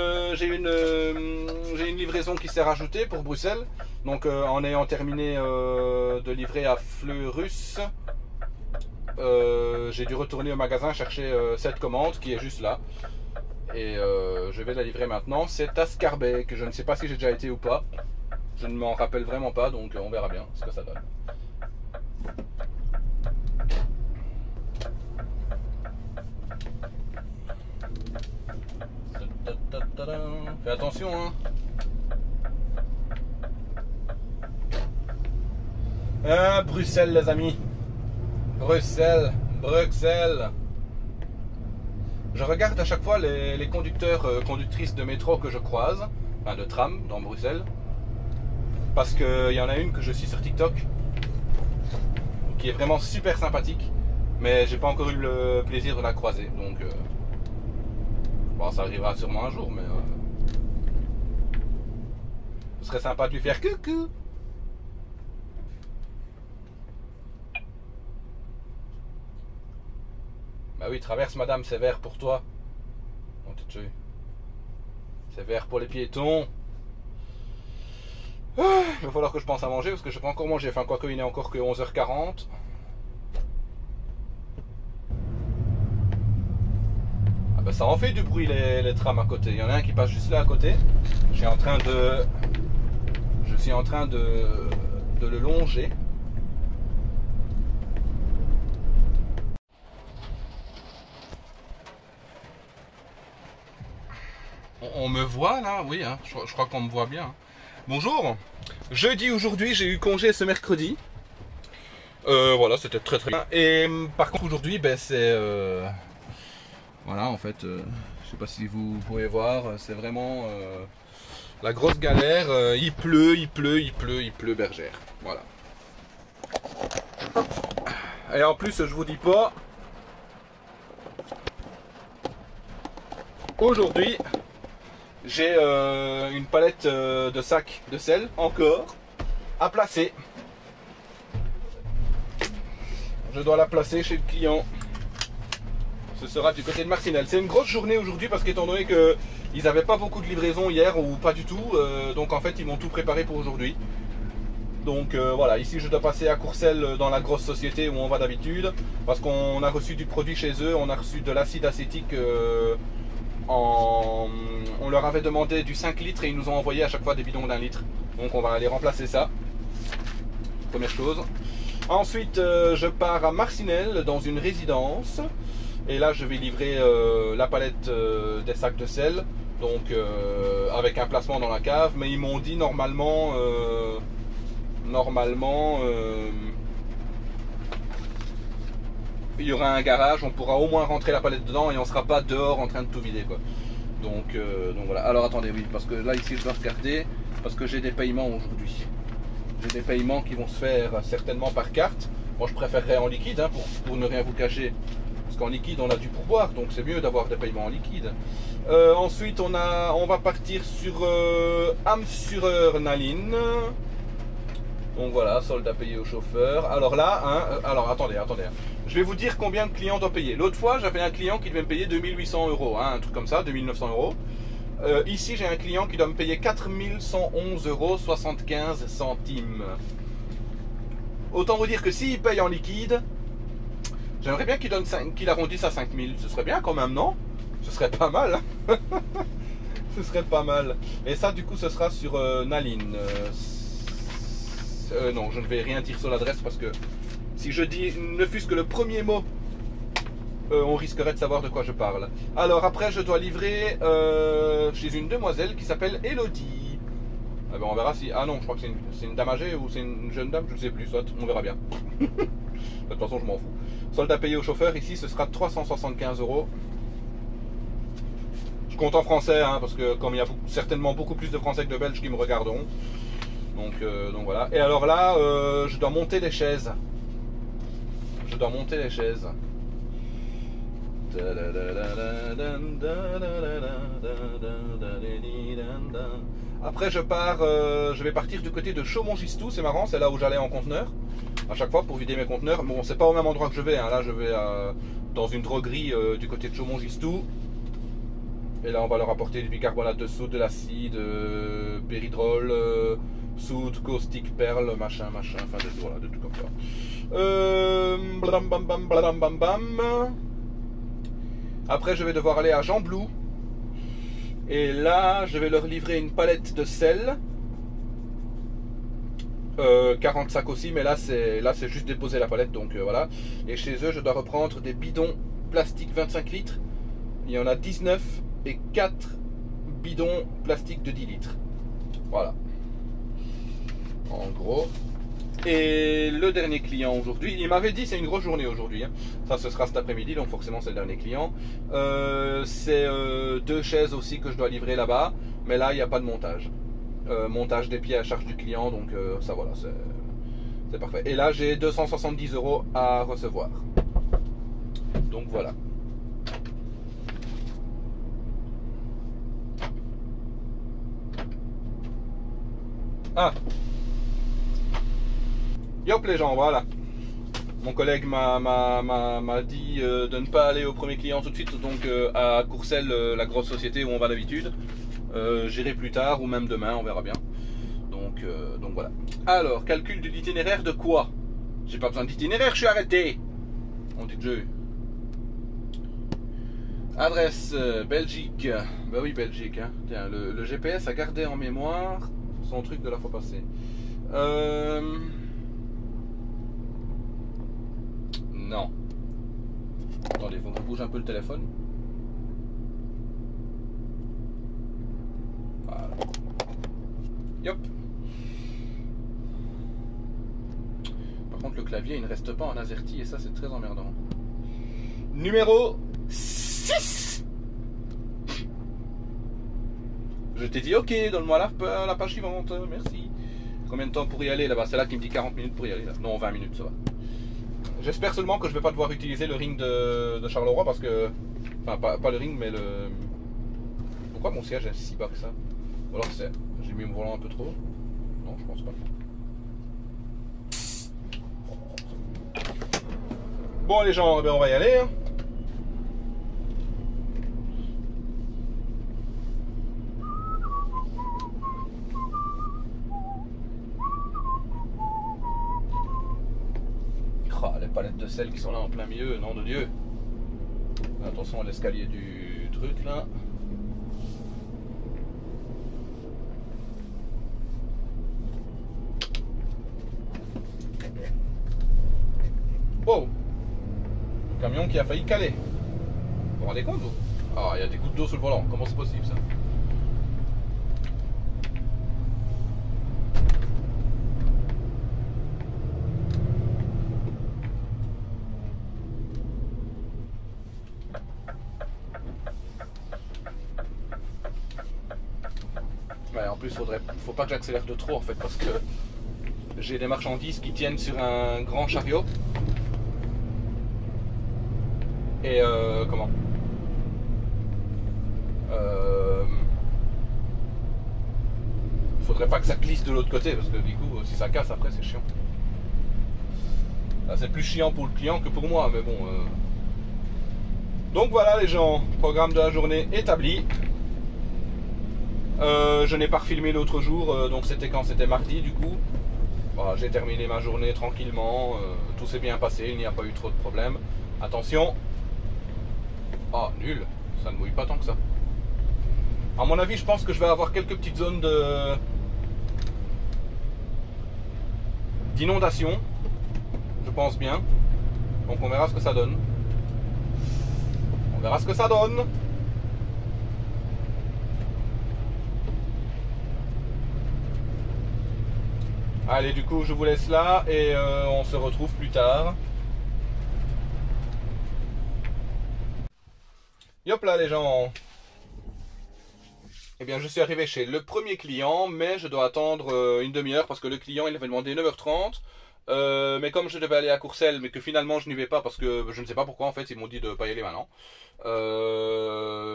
livraison qui s'est rajoutée pour Bruxelles. Donc en ayant terminé de livrer à Fleurus, j'ai dû retourner au magasin chercher cette commande qui est juste là. Et je vais la livrer maintenant. C'est à Scarbeck. Je ne sais pas si j'ai déjà été ou pas. Je ne m'en rappelle vraiment pas, donc on verra bien ce que ça donne. Fais attention, hein. Ah, Bruxelles, les amis. Bruxelles. Je regarde à chaque fois les conducteurs, conductrices de métro que je croise, enfin de tram dans Bruxelles, parce qu'il y en a une que je suis sur TikTok, qui est vraiment super sympathique, mais j'ai pas encore eu le plaisir de la croiser, donc bon, ça arrivera sûrement un jour, mais ce serait sympa de lui faire coucou. Bah oui, traverse madame, c'est vert pour toi. C'est vert pour les piétons. Il va falloir que je pense à manger parce que je n'ai pas encore mangé. Enfin, quoique il n'est encore que 11h40. Ah bah ça en fait du bruit les trams à côté. Il y en a un qui passe juste là à côté. Je suis en train de le longer. On me voit là, oui, hein, je crois qu'on me voit bien. Bonjour, jeudi aujourd'hui, j'ai eu congé ce mercredi. Voilà, c'était très bien. Et par contre aujourd'hui, ben, c'est... voilà, en fait, je sais pas si vous pouvez voir, c'est vraiment la grosse galère. Il pleut, bergère. Voilà. Et en plus, je vous dis pas... Aujourd'hui... J'ai une palette de sacs de sel encore à placer. Je dois la placer chez le client. Ce sera du côté de Marcinelle. C'est une grosse journée aujourd'hui parce qu'étant donné qu'ils n'avaient pas beaucoup de livraison hier ou pas du tout, donc en fait ils m'ont tout préparé pour aujourd'hui. Donc voilà, ici je dois passer à Courcelles dans la grosse société où on va d'habitude parce qu'on a reçu du produit chez eux, on a reçu de l'acide acétique. On leur avait demandé du 5 litres et ils nous ont envoyé à chaque fois des bidons d'1 litre. Donc on va aller remplacer ça. Première chose. Ensuite je pars à Marcinelle dans une résidence. Et là je vais livrer la palette des sacs de sel. Donc avec un placement dans la cave. Mais ils m'ont dit normalement il y aura un garage, on pourra au moins rentrer la palette dedans et on sera pas dehors en train de tout vider quoi. Donc voilà. Alors attendez, oui, parce que là ici je dois regarder parce que j'ai des paiements aujourd'hui. J'ai des paiements qui vont se faire certainement par carte. Moi je préférerais en liquide hein, pour ne rien vous cacher. Parce qu'en liquide on a du pourboire, donc c'est mieux d'avoir des paiements en liquide. Ensuite on va partir sur Am-sur-Naline. Donc voilà, solde à payer au chauffeur. Alors là, hein, alors attendez. Je vais vous dire combien de clients doit payer. L'autre fois, j'avais un client qui devait me payer 2800 €, hein, un truc comme ça, 2900 €. Ici, j'ai un client qui doit me payer 4111,75 €. Autant vous dire que s'il paye en liquide, j'aimerais bien qu'il arrondisse à 5000. Ce serait bien quand même, non? Ce serait pas mal. Ce serait pas mal. Et ça, du coup, ce sera sur Naline. Non, je ne vais rien dire sur l'adresse parce que si je dis ne fût-ce que le premier mot, on risquerait de savoir de quoi je parle. Alors après, je dois livrer chez une demoiselle qui s'appelle Elodie. Ah ben, on verra si... Ah non, je crois que c'est une dame âgée ou c'est une jeune dame, je ne sais plus, soit, on verra bien. De toute façon, je m'en fous. Solde à payer au chauffeur, ici, ce sera 375 €. Je compte en français, hein, parce que comme il y a certainement beaucoup plus de Français que de Belges qui me regarderont. Donc voilà. Et alors là, je dois monter les chaises. Je dois monter les chaises. Après je pars, je vais partir du côté de Chaumont-Gistoux, c'est marrant, c'est là où j'allais en conteneur. À chaque fois pour vider mes conteneurs. Bon, c'est pas au même endroit que je vais, hein. Là je vais dans une droguerie du côté de Chaumont-Gistoux. Et là on va leur apporter du bicarbonate de soude, de l'acide, péridrol, soude, caustique, perle, machin, enfin voilà, de tout comme ça. Blam bam bam blam bam bam. Après je vais devoir aller à Jean-Blou. Et là je vais leur livrer une palette de sel. 40 sacs aussi, mais là c'est juste déposer la palette, donc voilà. Et chez eux je dois reprendre des bidons plastiques 25 litres. Il y en a 19 et 4 bidons plastiques de 10 litres. Voilà. En gros. Et le dernier client aujourd'hui, il m'avait dit c'est une grosse journée aujourd'hui, hein. Ça ce sera cet après-midi, donc forcément c'est le dernier client. C'est 2 chaises aussi que je dois livrer là-bas, mais là il n'y a pas de montage. Montage des pieds à charge du client, donc ça voilà, c'est parfait. Et là j'ai 270 € à recevoir. Donc voilà. Ah, yop les gens, voilà. Mon collègue m'a dit de ne pas aller au premier client tout de suite, donc à Courcelles, la grosse société où on va d'habitude. J'irai plus tard ou même demain, on verra bien. Donc voilà. Alors, calcul de l'itinéraire de quoi? J'ai pas besoin d'itinéraire, je suis arrêté. On dit de jeu. Adresse Belgique. Bah oui, Belgique. Hein. Tiens, le GPS a gardé en mémoire son truc de la fois passée. Non. Attendez, il faut que je bouge un peu le téléphone. Voilà. Yop. Par contre, le clavier, il ne reste pas en AZERTY et ça, c'est très emmerdant. Numéro 6. Je t'ai dit, ok, donne-moi la page suivante, merci. Combien de temps pour y aller là-bas? C'est là qui me dit 40 minutes pour y aller. Là. Non, 20 minutes, ça va. J'espère seulement que je vais pas devoir utiliser le ring de Charleroi parce que... Enfin, pas le ring, mais le... Pourquoi mon siège est si bas que ça? Ou alors c'est... J'ai mis mon volant un peu trop. Non, je pense pas. Bon les gens, eh bien, on va y aller. Hein. Les palettes de sel qui sont là en plein milieu, nom de Dieu. Attention à l'escalier du truc là. Wow. Le camion qui a failli caler. Vous vous rendez compte vous? Ah, il y a des gouttes d'eau sur le volant, comment c'est possible ça? En plus, faut pas que j'accélère de trop en fait parce que j'ai des marchandises qui tiennent sur un grand chariot. Et comment faudrait pas que ça glisse de l'autre côté parce que du coup, si ça casse après, c'est chiant. C'est plus chiant pour le client que pour moi, mais bon. Donc voilà les gens, programme de la journée établi. Je n'ai pas refilmé l'autre jour, donc c'était quand? C'était mardi du coup. Voilà, j'ai terminé ma journée tranquillement, tout s'est bien passé, il n'y a pas eu trop de problèmes. Attention. Ah, nul, ça ne mouille pas tant que ça. À mon avis, je pense que je vais avoir quelques petites zones d'inondation. Je pense bien. Donc on verra ce que ça donne. On verra ce que ça donne. Allez, du coup, je vous laisse là et on se retrouve plus tard. Yop là les gens. Eh bien, je suis arrivé chez le premier client, mais je dois attendre une demi-heure parce que le client il avait demandé 9h30. Mais comme je devais aller à Courcelles, mais que finalement je n'y vais pas parce que je ne sais pas pourquoi en fait, ils m'ont dit de ne pas y aller maintenant.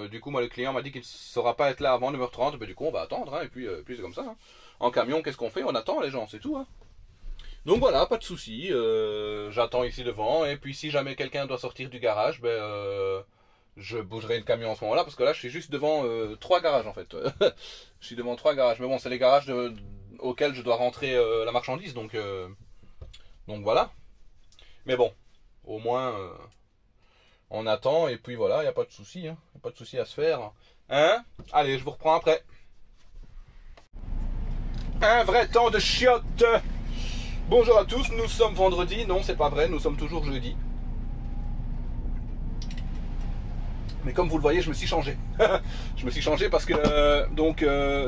Du coup, moi le client m'a dit qu'il ne saura pas être là avant 9h30. Mais du coup, on va attendre, hein, et puis c'est comme ça. Hein. En camion, qu'est-ce qu'on fait? On attend les gens, c'est tout. Hein. Donc voilà, pas de souci. J'attends ici devant, et puis si jamais quelqu'un doit sortir du garage, ben je bougerai le camion en ce moment-là, parce que là je suis juste devant 3 garages en fait. Je suis devant 3 garages, mais bon, c'est les garages auxquels je dois rentrer la marchandise, donc voilà. Mais bon, au moins on attend, et puis voilà, il n'y a pas de souci, hein, pas de souci à se faire. Hein? Allez, je vous reprends après. Un vrai temps de chiottes. Bonjour à tous, nous sommes vendredi, non c'est pas vrai, nous sommes toujours jeudi. Mais comme vous le voyez, je me suis changé. Je me suis changé parce que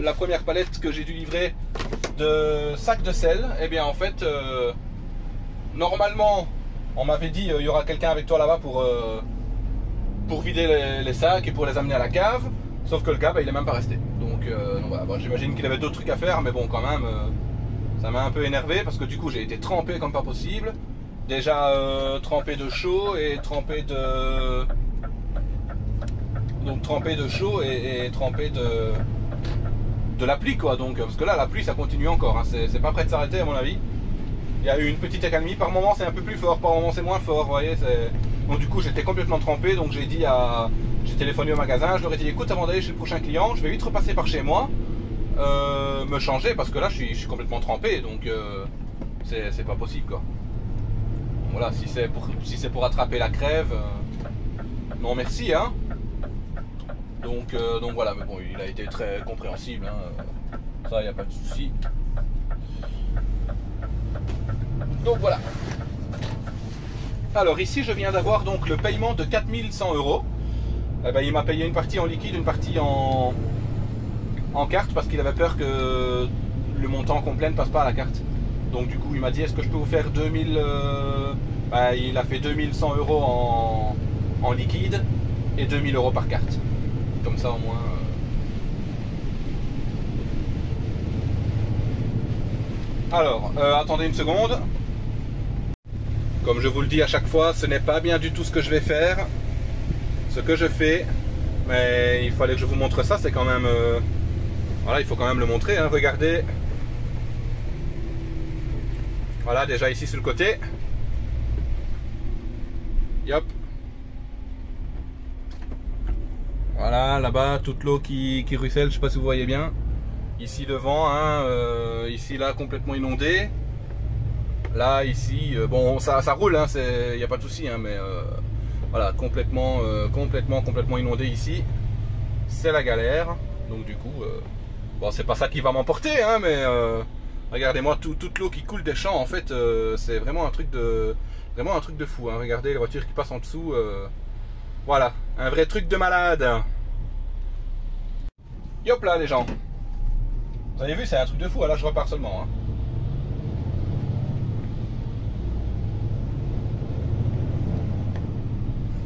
la première palette que j'ai dû livrer de sacs de sel, eh bien en fait, normalement, on m'avait dit il y aura quelqu'un avec toi là-bas pour vider les sacs et pour les amener à la cave. Sauf que le gars, il est même pas resté. Donc voilà, bon, j'imagine qu'il avait d'autres trucs à faire, mais bon, quand même, ça m'a un peu énervé parce que du coup, j'ai été trempé comme pas possible. Déjà trempé de chaud et trempé de... Donc trempé de chaud et trempé de la pluie quoi, donc parce que là la pluie ça continue encore, hein. C'est pas prêt de s'arrêter à mon avis. Il y a eu une petite accalmie, par moment c'est un peu plus fort, par moment c'est moins fort, vous voyez. Donc du coup j'étais complètement trempé, donc j'ai téléphoné au magasin, je leur ai dit écoute, avant d'aller chez le prochain client, je vais vite repasser par chez moi, me changer parce que là je suis complètement trempé, donc c'est pas possible quoi. Donc, voilà, si c'est pour attraper la crève, non merci hein. Donc voilà, mais bon, il a été très compréhensible, hein. Ça, il n'y a pas de souci. Donc voilà. Alors ici, je viens d'avoir donc le paiement de 4100 €. Eh ben, il m'a payé une partie en liquide, une partie en carte, parce qu'il avait peur que le montant complet ne passe pas à la carte. Donc du coup, il m'a dit, est-ce que je peux vous faire 2000... Ben, il a fait 2100 € en liquide et 2000 € par carte. Comme ça au moins. Alors, attendez une seconde. Comme je vous le dis à chaque fois, ce n'est pas bien du tout ce que je vais faire. Ce que je fais. Mais il fallait que je vous montre ça, c'est quand même... Voilà, il faut quand même le montrer, hein. Regardez. Voilà, déjà ici sur le côté. Yop. Voilà, là-bas, toute l'eau qui ruisselle, je sais pas si vous voyez bien. Ici devant, hein, ici là complètement inondé. Là, ici, bon, ça roule, hein, il n'y a pas de souci, hein, mais voilà, complètement inondé ici. C'est la galère. Donc du coup, bon, c'est pas ça qui va m'emporter, hein, mais regardez-moi toute l'eau qui coule des champs. En fait, c'est vraiment un truc de fou. Hein. Regardez les voitures qui passent en dessous. Voilà, un vrai truc de malade. Yop là les gens. Vous avez vu, c'est un truc de fou. Là je repars seulement.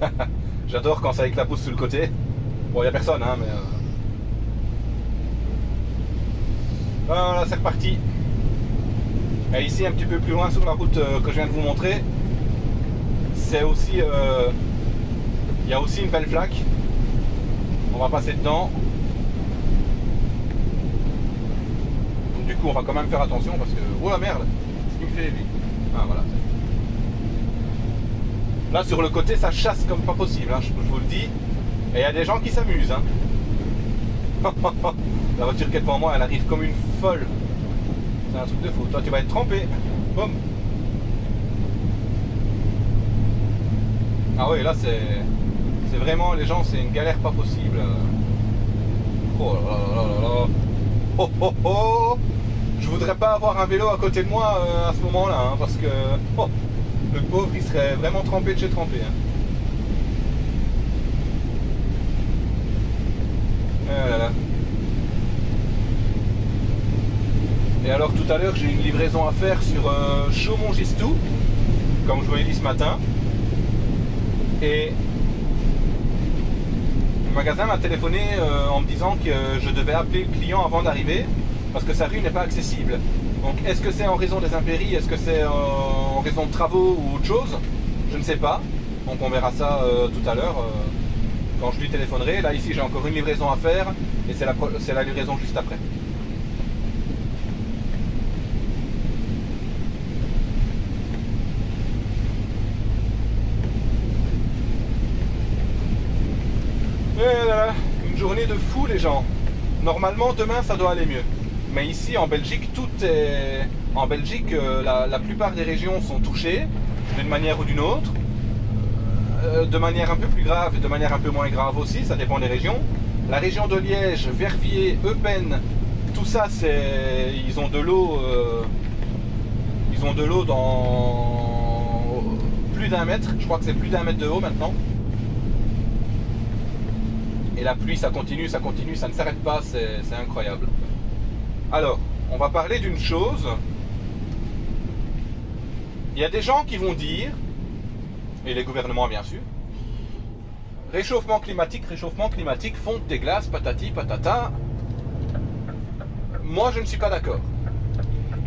Hein. J'adore quand ça éclabousse sur le côté. Bon, il n'y a personne, hein, mais... Voilà, c'est reparti. Et ici, un petit peu plus loin sur la route que je viens de vous montrer, c'est aussi... il y a aussi une belle flaque. On va passer dedans. Donc du coup on va quand même faire attention parce que... Oh la merde! Ce qu'il me fait lui. Ah voilà. Là sur le côté ça chasse comme pas possible, hein, je vous le dis. Et il y a des gens qui s'amusent. Hein. La voiture qui est devant moi elle arrive comme une folle. C'est un truc de fou. Toi tu vas être trempé. Boum. Ah oui là c'est vraiment les gens, c'est une galère pas possible. Oh là là là là. Oh oh oh. Je voudrais pas avoir un vélo à côté de moi à ce moment-là, hein, parce que oh, le pauvre il serait vraiment trempé de chez trempé. Hein. Ah là là. Et alors tout à l'heure j'ai une livraison à faire sur Chaumont-Gistou, comme je vous l'ai dit ce matin. Et le magasin m'a téléphoné en me disant que je devais appeler le client avant d'arriver parce que sa rue n'est pas accessible. Donc est-ce que c'est en raison des impéries, est-ce que c'est en raison de travaux ou autre chose? Je ne sais pas. Donc on verra ça tout à l'heure quand je lui téléphonerai. Là ici j'ai encore une livraison à faire et c'est la livraison juste après. Et là, une journée de fou les gens. Normalement demain ça doit aller mieux. Mais ici en Belgique tout est... En Belgique la plupart des régions sont touchées d'une manière ou d'une autre. De manière un peu plus grave et de manière un peu moins grave aussi, ça dépend des régions. La région de Liège, Verviers, Eupen, tout ça c'est... Ils ont de l'eau dans plus d'1 mètre. Je crois que c'est plus d'1 mètre de haut maintenant. Et la pluie, ça continue, ça ne s'arrête pas, c'est incroyable. Alors, on va parler d'une chose. Il y a des gens qui vont dire, et les gouvernements bien sûr, réchauffement climatique, fonte des glaces, patati, patata. Moi, je ne suis pas d'accord.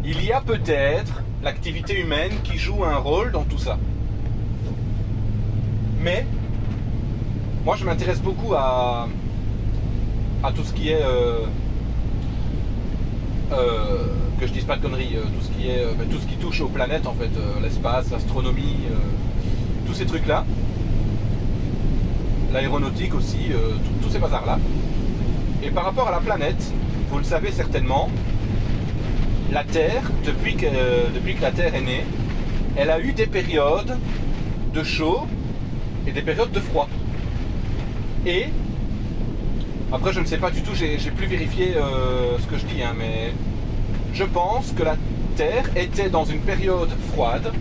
Il y a peut-être l'activité humaine qui joue un rôle dans tout ça. Mais... moi, je m'intéresse beaucoup à tout ce qui est, que je dise pas de conneries, tout ce qui touche aux planètes, en fait, l'espace, l'astronomie, tous ces trucs-là. L'aéronautique aussi, tous ces bazars-là. Et par rapport à la planète, vous le savez certainement, la Terre, depuis que la Terre est née, elle a eu des périodes de chaud et des périodes de froid. Et après je ne sais pas du tout, j'ai plus vérifié ce que je dis, hein, mais je pense que la Terre était dans une période froide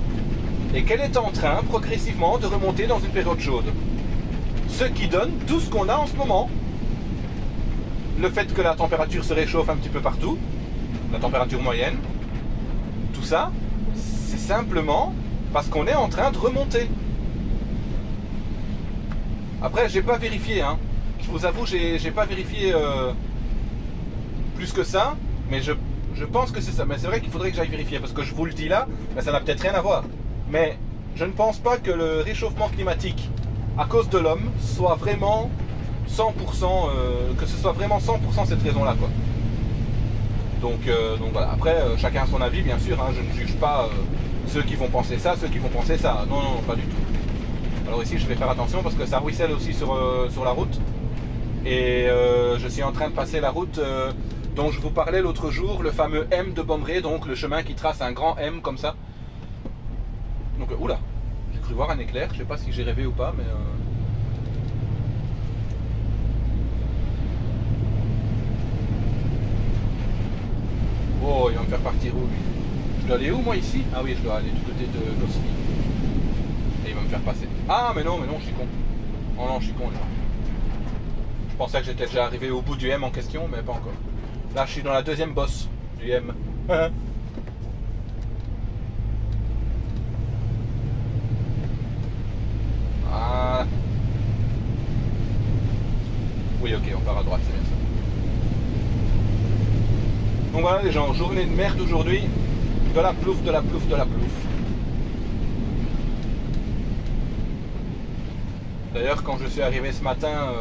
et qu'elle est en train progressivement de remonter dans une période chaude. Ce qui donne tout ce qu'on a en ce moment. Le fait que la température se réchauffe un petit peu partout, la température moyenne, tout ça, c'est simplement parce qu'on est en train de remonter. Après, j'ai pas vérifié, hein. Je vous avoue, j'ai pas vérifié plus que ça, mais je pense que c'est ça. Mais c'est vrai qu'il faudrait que j'aille vérifier, parce que je vous le dis là, ben ça n'a peut-être rien à voir. Mais je ne pense pas que le réchauffement climatique, à cause de l'homme, soit vraiment 100%, que ce soit vraiment 100% cette raison-là, quoi. Donc voilà. Après, chacun a son avis, bien sûr, hein. Je ne juge pas ceux qui vont penser ça, ceux qui vont penser ça. Non, non, pas du tout. Alors ici je vais faire attention parce que ça ruisselle aussi sur la route. Et je suis en train de passer la route dont je vous parlais l'autre jour, le fameux M de Bommeré, donc le chemin qui trace un grand M comme ça. Donc oula, j'ai cru voir un éclair, je sais pas si j'ai rêvé ou pas, mais... Oh, il va me faire partir où lui? Je dois aller où moi ici? Ah oui, je dois aller du côté de Gosli. Et il va me faire passer. Ah mais non, je suis con. Oh non, je suis con là. Je pensais que j'étais déjà arrivé au bout du M en question, mais pas encore. Là, je suis dans la deuxième bosse du M. Ah. Oui, ok, on part à droite, c'est bien ça. Donc voilà les gens, journée de merde aujourd'hui. De la plouffe, de la plouffe, de la plouffe. D'ailleurs, quand je suis arrivé ce matin,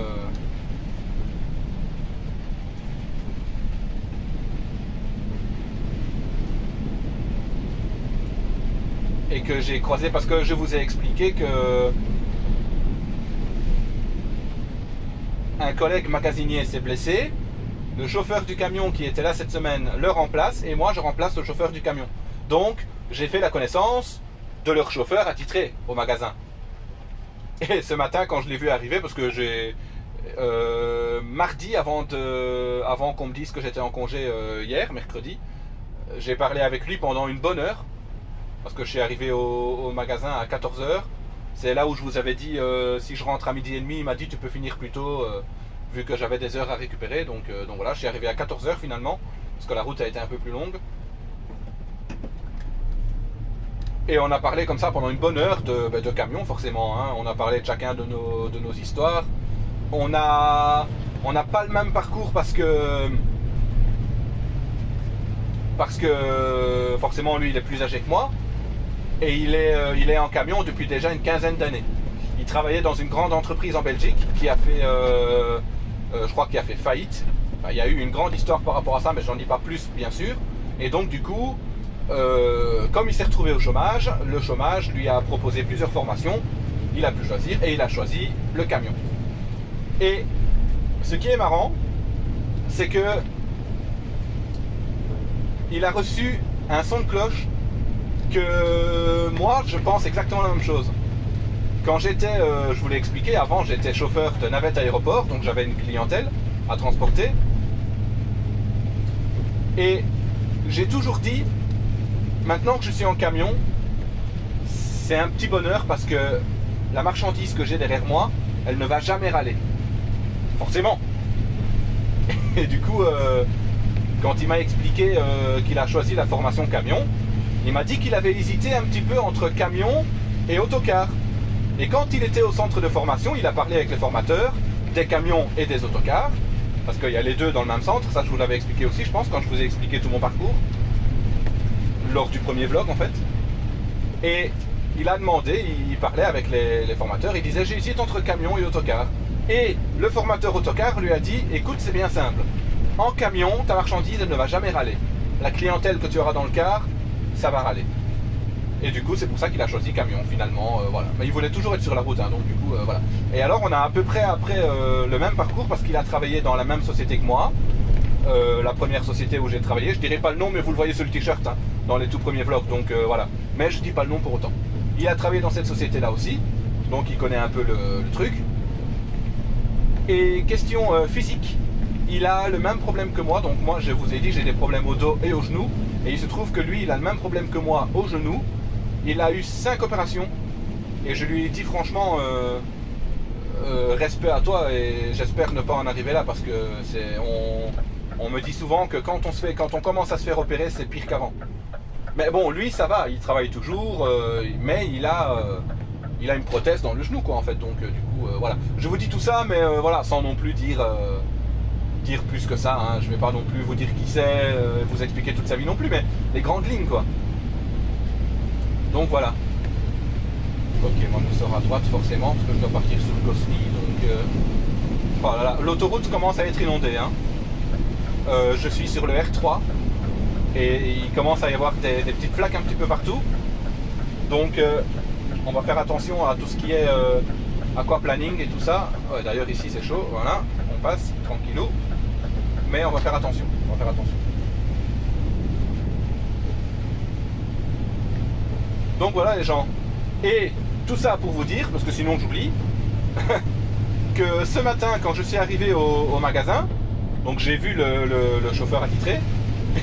et que j'ai croisé, parce que je vous ai expliqué que un collègue magasinier s'est blessé, le chauffeur du camion qui était là cette semaine le remplace, et moi je remplace le chauffeur du camion. Donc j'ai fait la connaissance de leur chauffeur attitré au magasin. Et ce matin, quand je l'ai vu arriver, parce que mardi, avant qu'on me dise que j'étais en congé hier, mercredi, j'ai parlé avec lui pendant une bonne heure. Parce que je suis arrivé au magasin à 14 h. C'est là où je vous avais dit, si je rentre à midi et demi, il m'a dit tu peux finir plus tôt, vu que j'avais des heures à récupérer. Donc voilà, je suis arrivé à 14 h finalement, parce que la route a été un peu plus longue. Et on a parlé comme ça pendant une bonne heure de camion forcément, hein. On a parlé de chacun de nos histoires. On n'a pas le même parcours parce que forcément lui il est plus âgé que moi. Et il est en camion depuis déjà une quinzaine d'années. Il travaillait dans une grande entreprise en Belgique qui a fait, je crois qu'il a fait faillite. Enfin, il y a eu une grande histoire par rapport à ça, mais je n'en dis pas plus bien sûr. Et donc du coup, comme il s'est retrouvé au chômage, le chômage lui a proposé plusieurs formations. Il a pu choisir et il a choisi le camion. Et ce qui est marrant, c'est que il a reçu un son de cloche que moi je pense exactement la même chose. Quand j'étais, je vous l'ai expliqué, avant j'étais chauffeur de navette aéroport, donc j'avais une clientèle à transporter. Et j'ai toujours dit, maintenant que je suis en camion, c'est un petit bonheur parce que la marchandise que j'ai derrière moi, elle ne va jamais râler. Forcément. Et du coup, quand il m'a expliqué qu'il a choisi la formation camion, il m'a dit qu'il avait hésité un petit peu entre camion et autocar. Et quand il était au centre de formation, il a parlé avec les formateurs des camions et des autocars, parce qu'il y a les deux dans le même centre. Ça, je vous l'avais expliqué aussi, je pense, quand je vous ai expliqué tout mon parcours, lors du premier vlog en fait. Et il a demandé, il parlait avec les formateurs, il disait j'hésite entre camion et autocar. Et le formateur autocar lui a dit écoute, c'est bien simple, en camion, ta marchandise elle ne va jamais râler. La clientèle que tu auras dans le car, ça va râler. Et du coup c'est pour ça qu'il a choisi camion finalement, voilà. Mais il voulait toujours être sur la route, hein, donc du coup voilà. Et alors on a à peu près après le même parcours parce qu'il a travaillé dans la même société que moi. La première société où j'ai travaillé, je dirais pas le nom mais vous le voyez sur le t-shirt, hein, dans les tout premiers vlogs, donc voilà. Mais je dis pas le nom pour autant. Il a travaillé dans cette société là aussi, donc il connaît un peu le truc. Et question physique, il a le même problème que moi, donc moi je vous ai dit j'ai des problèmes au dos et au genou. Et il se trouve que lui il a le même problème que moi au genou. Il a eu 5 opérations et je lui ai dit franchement respect à toi et j'espère ne pas en arriver là parce que on me dit souvent que quand on commence à se faire opérer c'est pire qu'avant. Mais bon lui ça va, il travaille toujours mais il a une prothèse dans le genou quoi en fait, donc du coup voilà. Je vous dis tout ça mais voilà, sans non plus dire plus que ça, hein. Je vais pas non plus vous dire qui c'est, vous expliquer toute sa vie non plus, mais les grandes lignes quoi. Donc voilà. Ok, moi je sors à droite forcément parce que je dois partir sur le Gossely, donc voilà, l'autoroute commence à être inondée, hein. Je suis sur le R3 et il commence à y avoir des petites flaques un petit peu partout, donc on va faire attention à tout ce qui est aquaplaning et tout ça. Ouais, d'ailleurs ici c'est chaud, voilà, on passe tranquillou, mais on va faire attention, Donc voilà les gens, et tout ça pour vous dire, parce que sinon j'oublie, que ce matin quand je suis arrivé au magasin, donc j'ai vu le chauffeur attitré,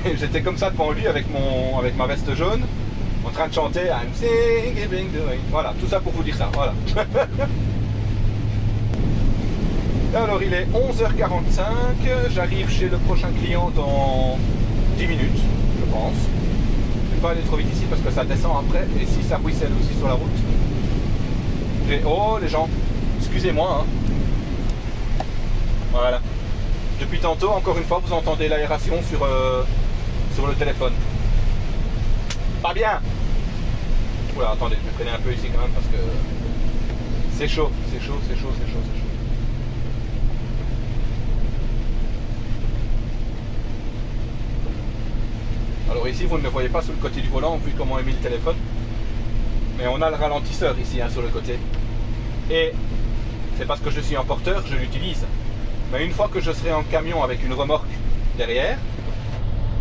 et j'étais comme ça devant lui avec ma veste jaune, en train de chanter I'm singing, voilà, tout ça pour vous dire ça, voilà. Alors il est 11h45, j'arrive chez le prochain client dans 10 minutes, je pense. Je ne vais pas aller trop vite ici parce que ça descend après et si ça ruisselle aussi sur la route. Oh les gens, excusez-moi, hein. Voilà. Depuis tantôt, encore une fois, vous entendez l'aération sur le téléphone. Pas bien. Voilà, attendez, je vais freiner un peu ici quand même parce que c'est chaud, c'est chaud. Alors ici vous ne le voyez pas sur le côté du volant vu comment est mis le téléphone, mais on a le ralentisseur ici, hein, sur le côté, et c'est parce que je suis en porteur je l'utilise, mais une fois que je serai en camion avec une remorque derrière,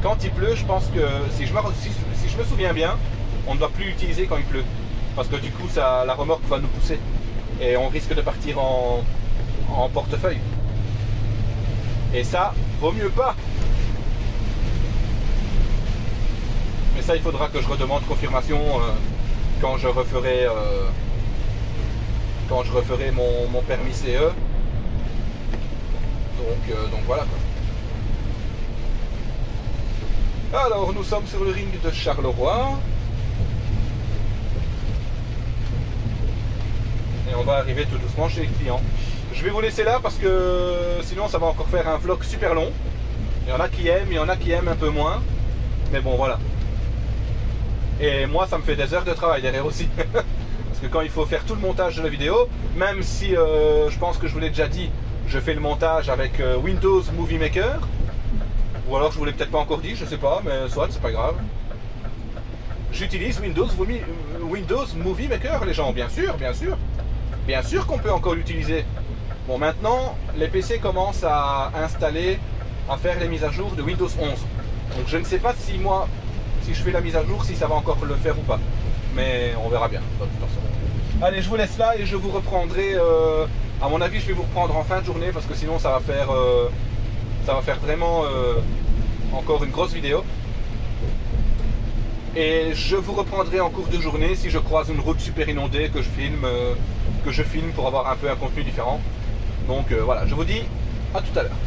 quand il pleut, je pense que si je me souviens bien, on ne doit plus l'utiliser quand il pleut parce que du coup la remorque va nous pousser et on risque de partir en portefeuille. Et ça, vaut mieux pas. Mais ça, il faudra que je redemande confirmation quand je referai mon permis CE. Donc voilà quoi. Alors nous sommes sur le ring de Charleroi. Et on va arriver tout doucement chez les clients. Je vais vous laisser là parce que sinon ça va encore faire un vlog super long. Il y en a qui aiment, il y en a qui aiment un peu moins. Mais bon voilà. Et moi ça me fait des heures de travail derrière aussi. Parce que quand il faut faire tout le montage de la vidéo, même si je pense que je vous l'ai déjà dit, je fais le montage avec Windows Movie Maker. Ou alors je vous l'ai peut-être pas encore dit, je sais pas, mais soit, c'est pas grave. J'utilise Windows Movie Maker, les gens, bien sûr, bien sûr. Bien sûr qu'on peut encore l'utiliser. Bon, maintenant, les PC commencent à installer, à faire les mises à jour de Windows 11. Donc je ne sais pas si moi, si je fais la mise à jour, si ça va encore le faire ou pas. Mais on verra bien, de toute façon. Allez, je vous laisse là et je vous reprendrai, à mon avis, je vais vous reprendre en fin de journée parce que sinon ça va faire vraiment encore une grosse vidéo. Et je vous reprendrai en cours de journée si je croise une route super inondée que je filme pour avoir un peu un contenu différent. Donc voilà, je vous dis à tout à l'heure.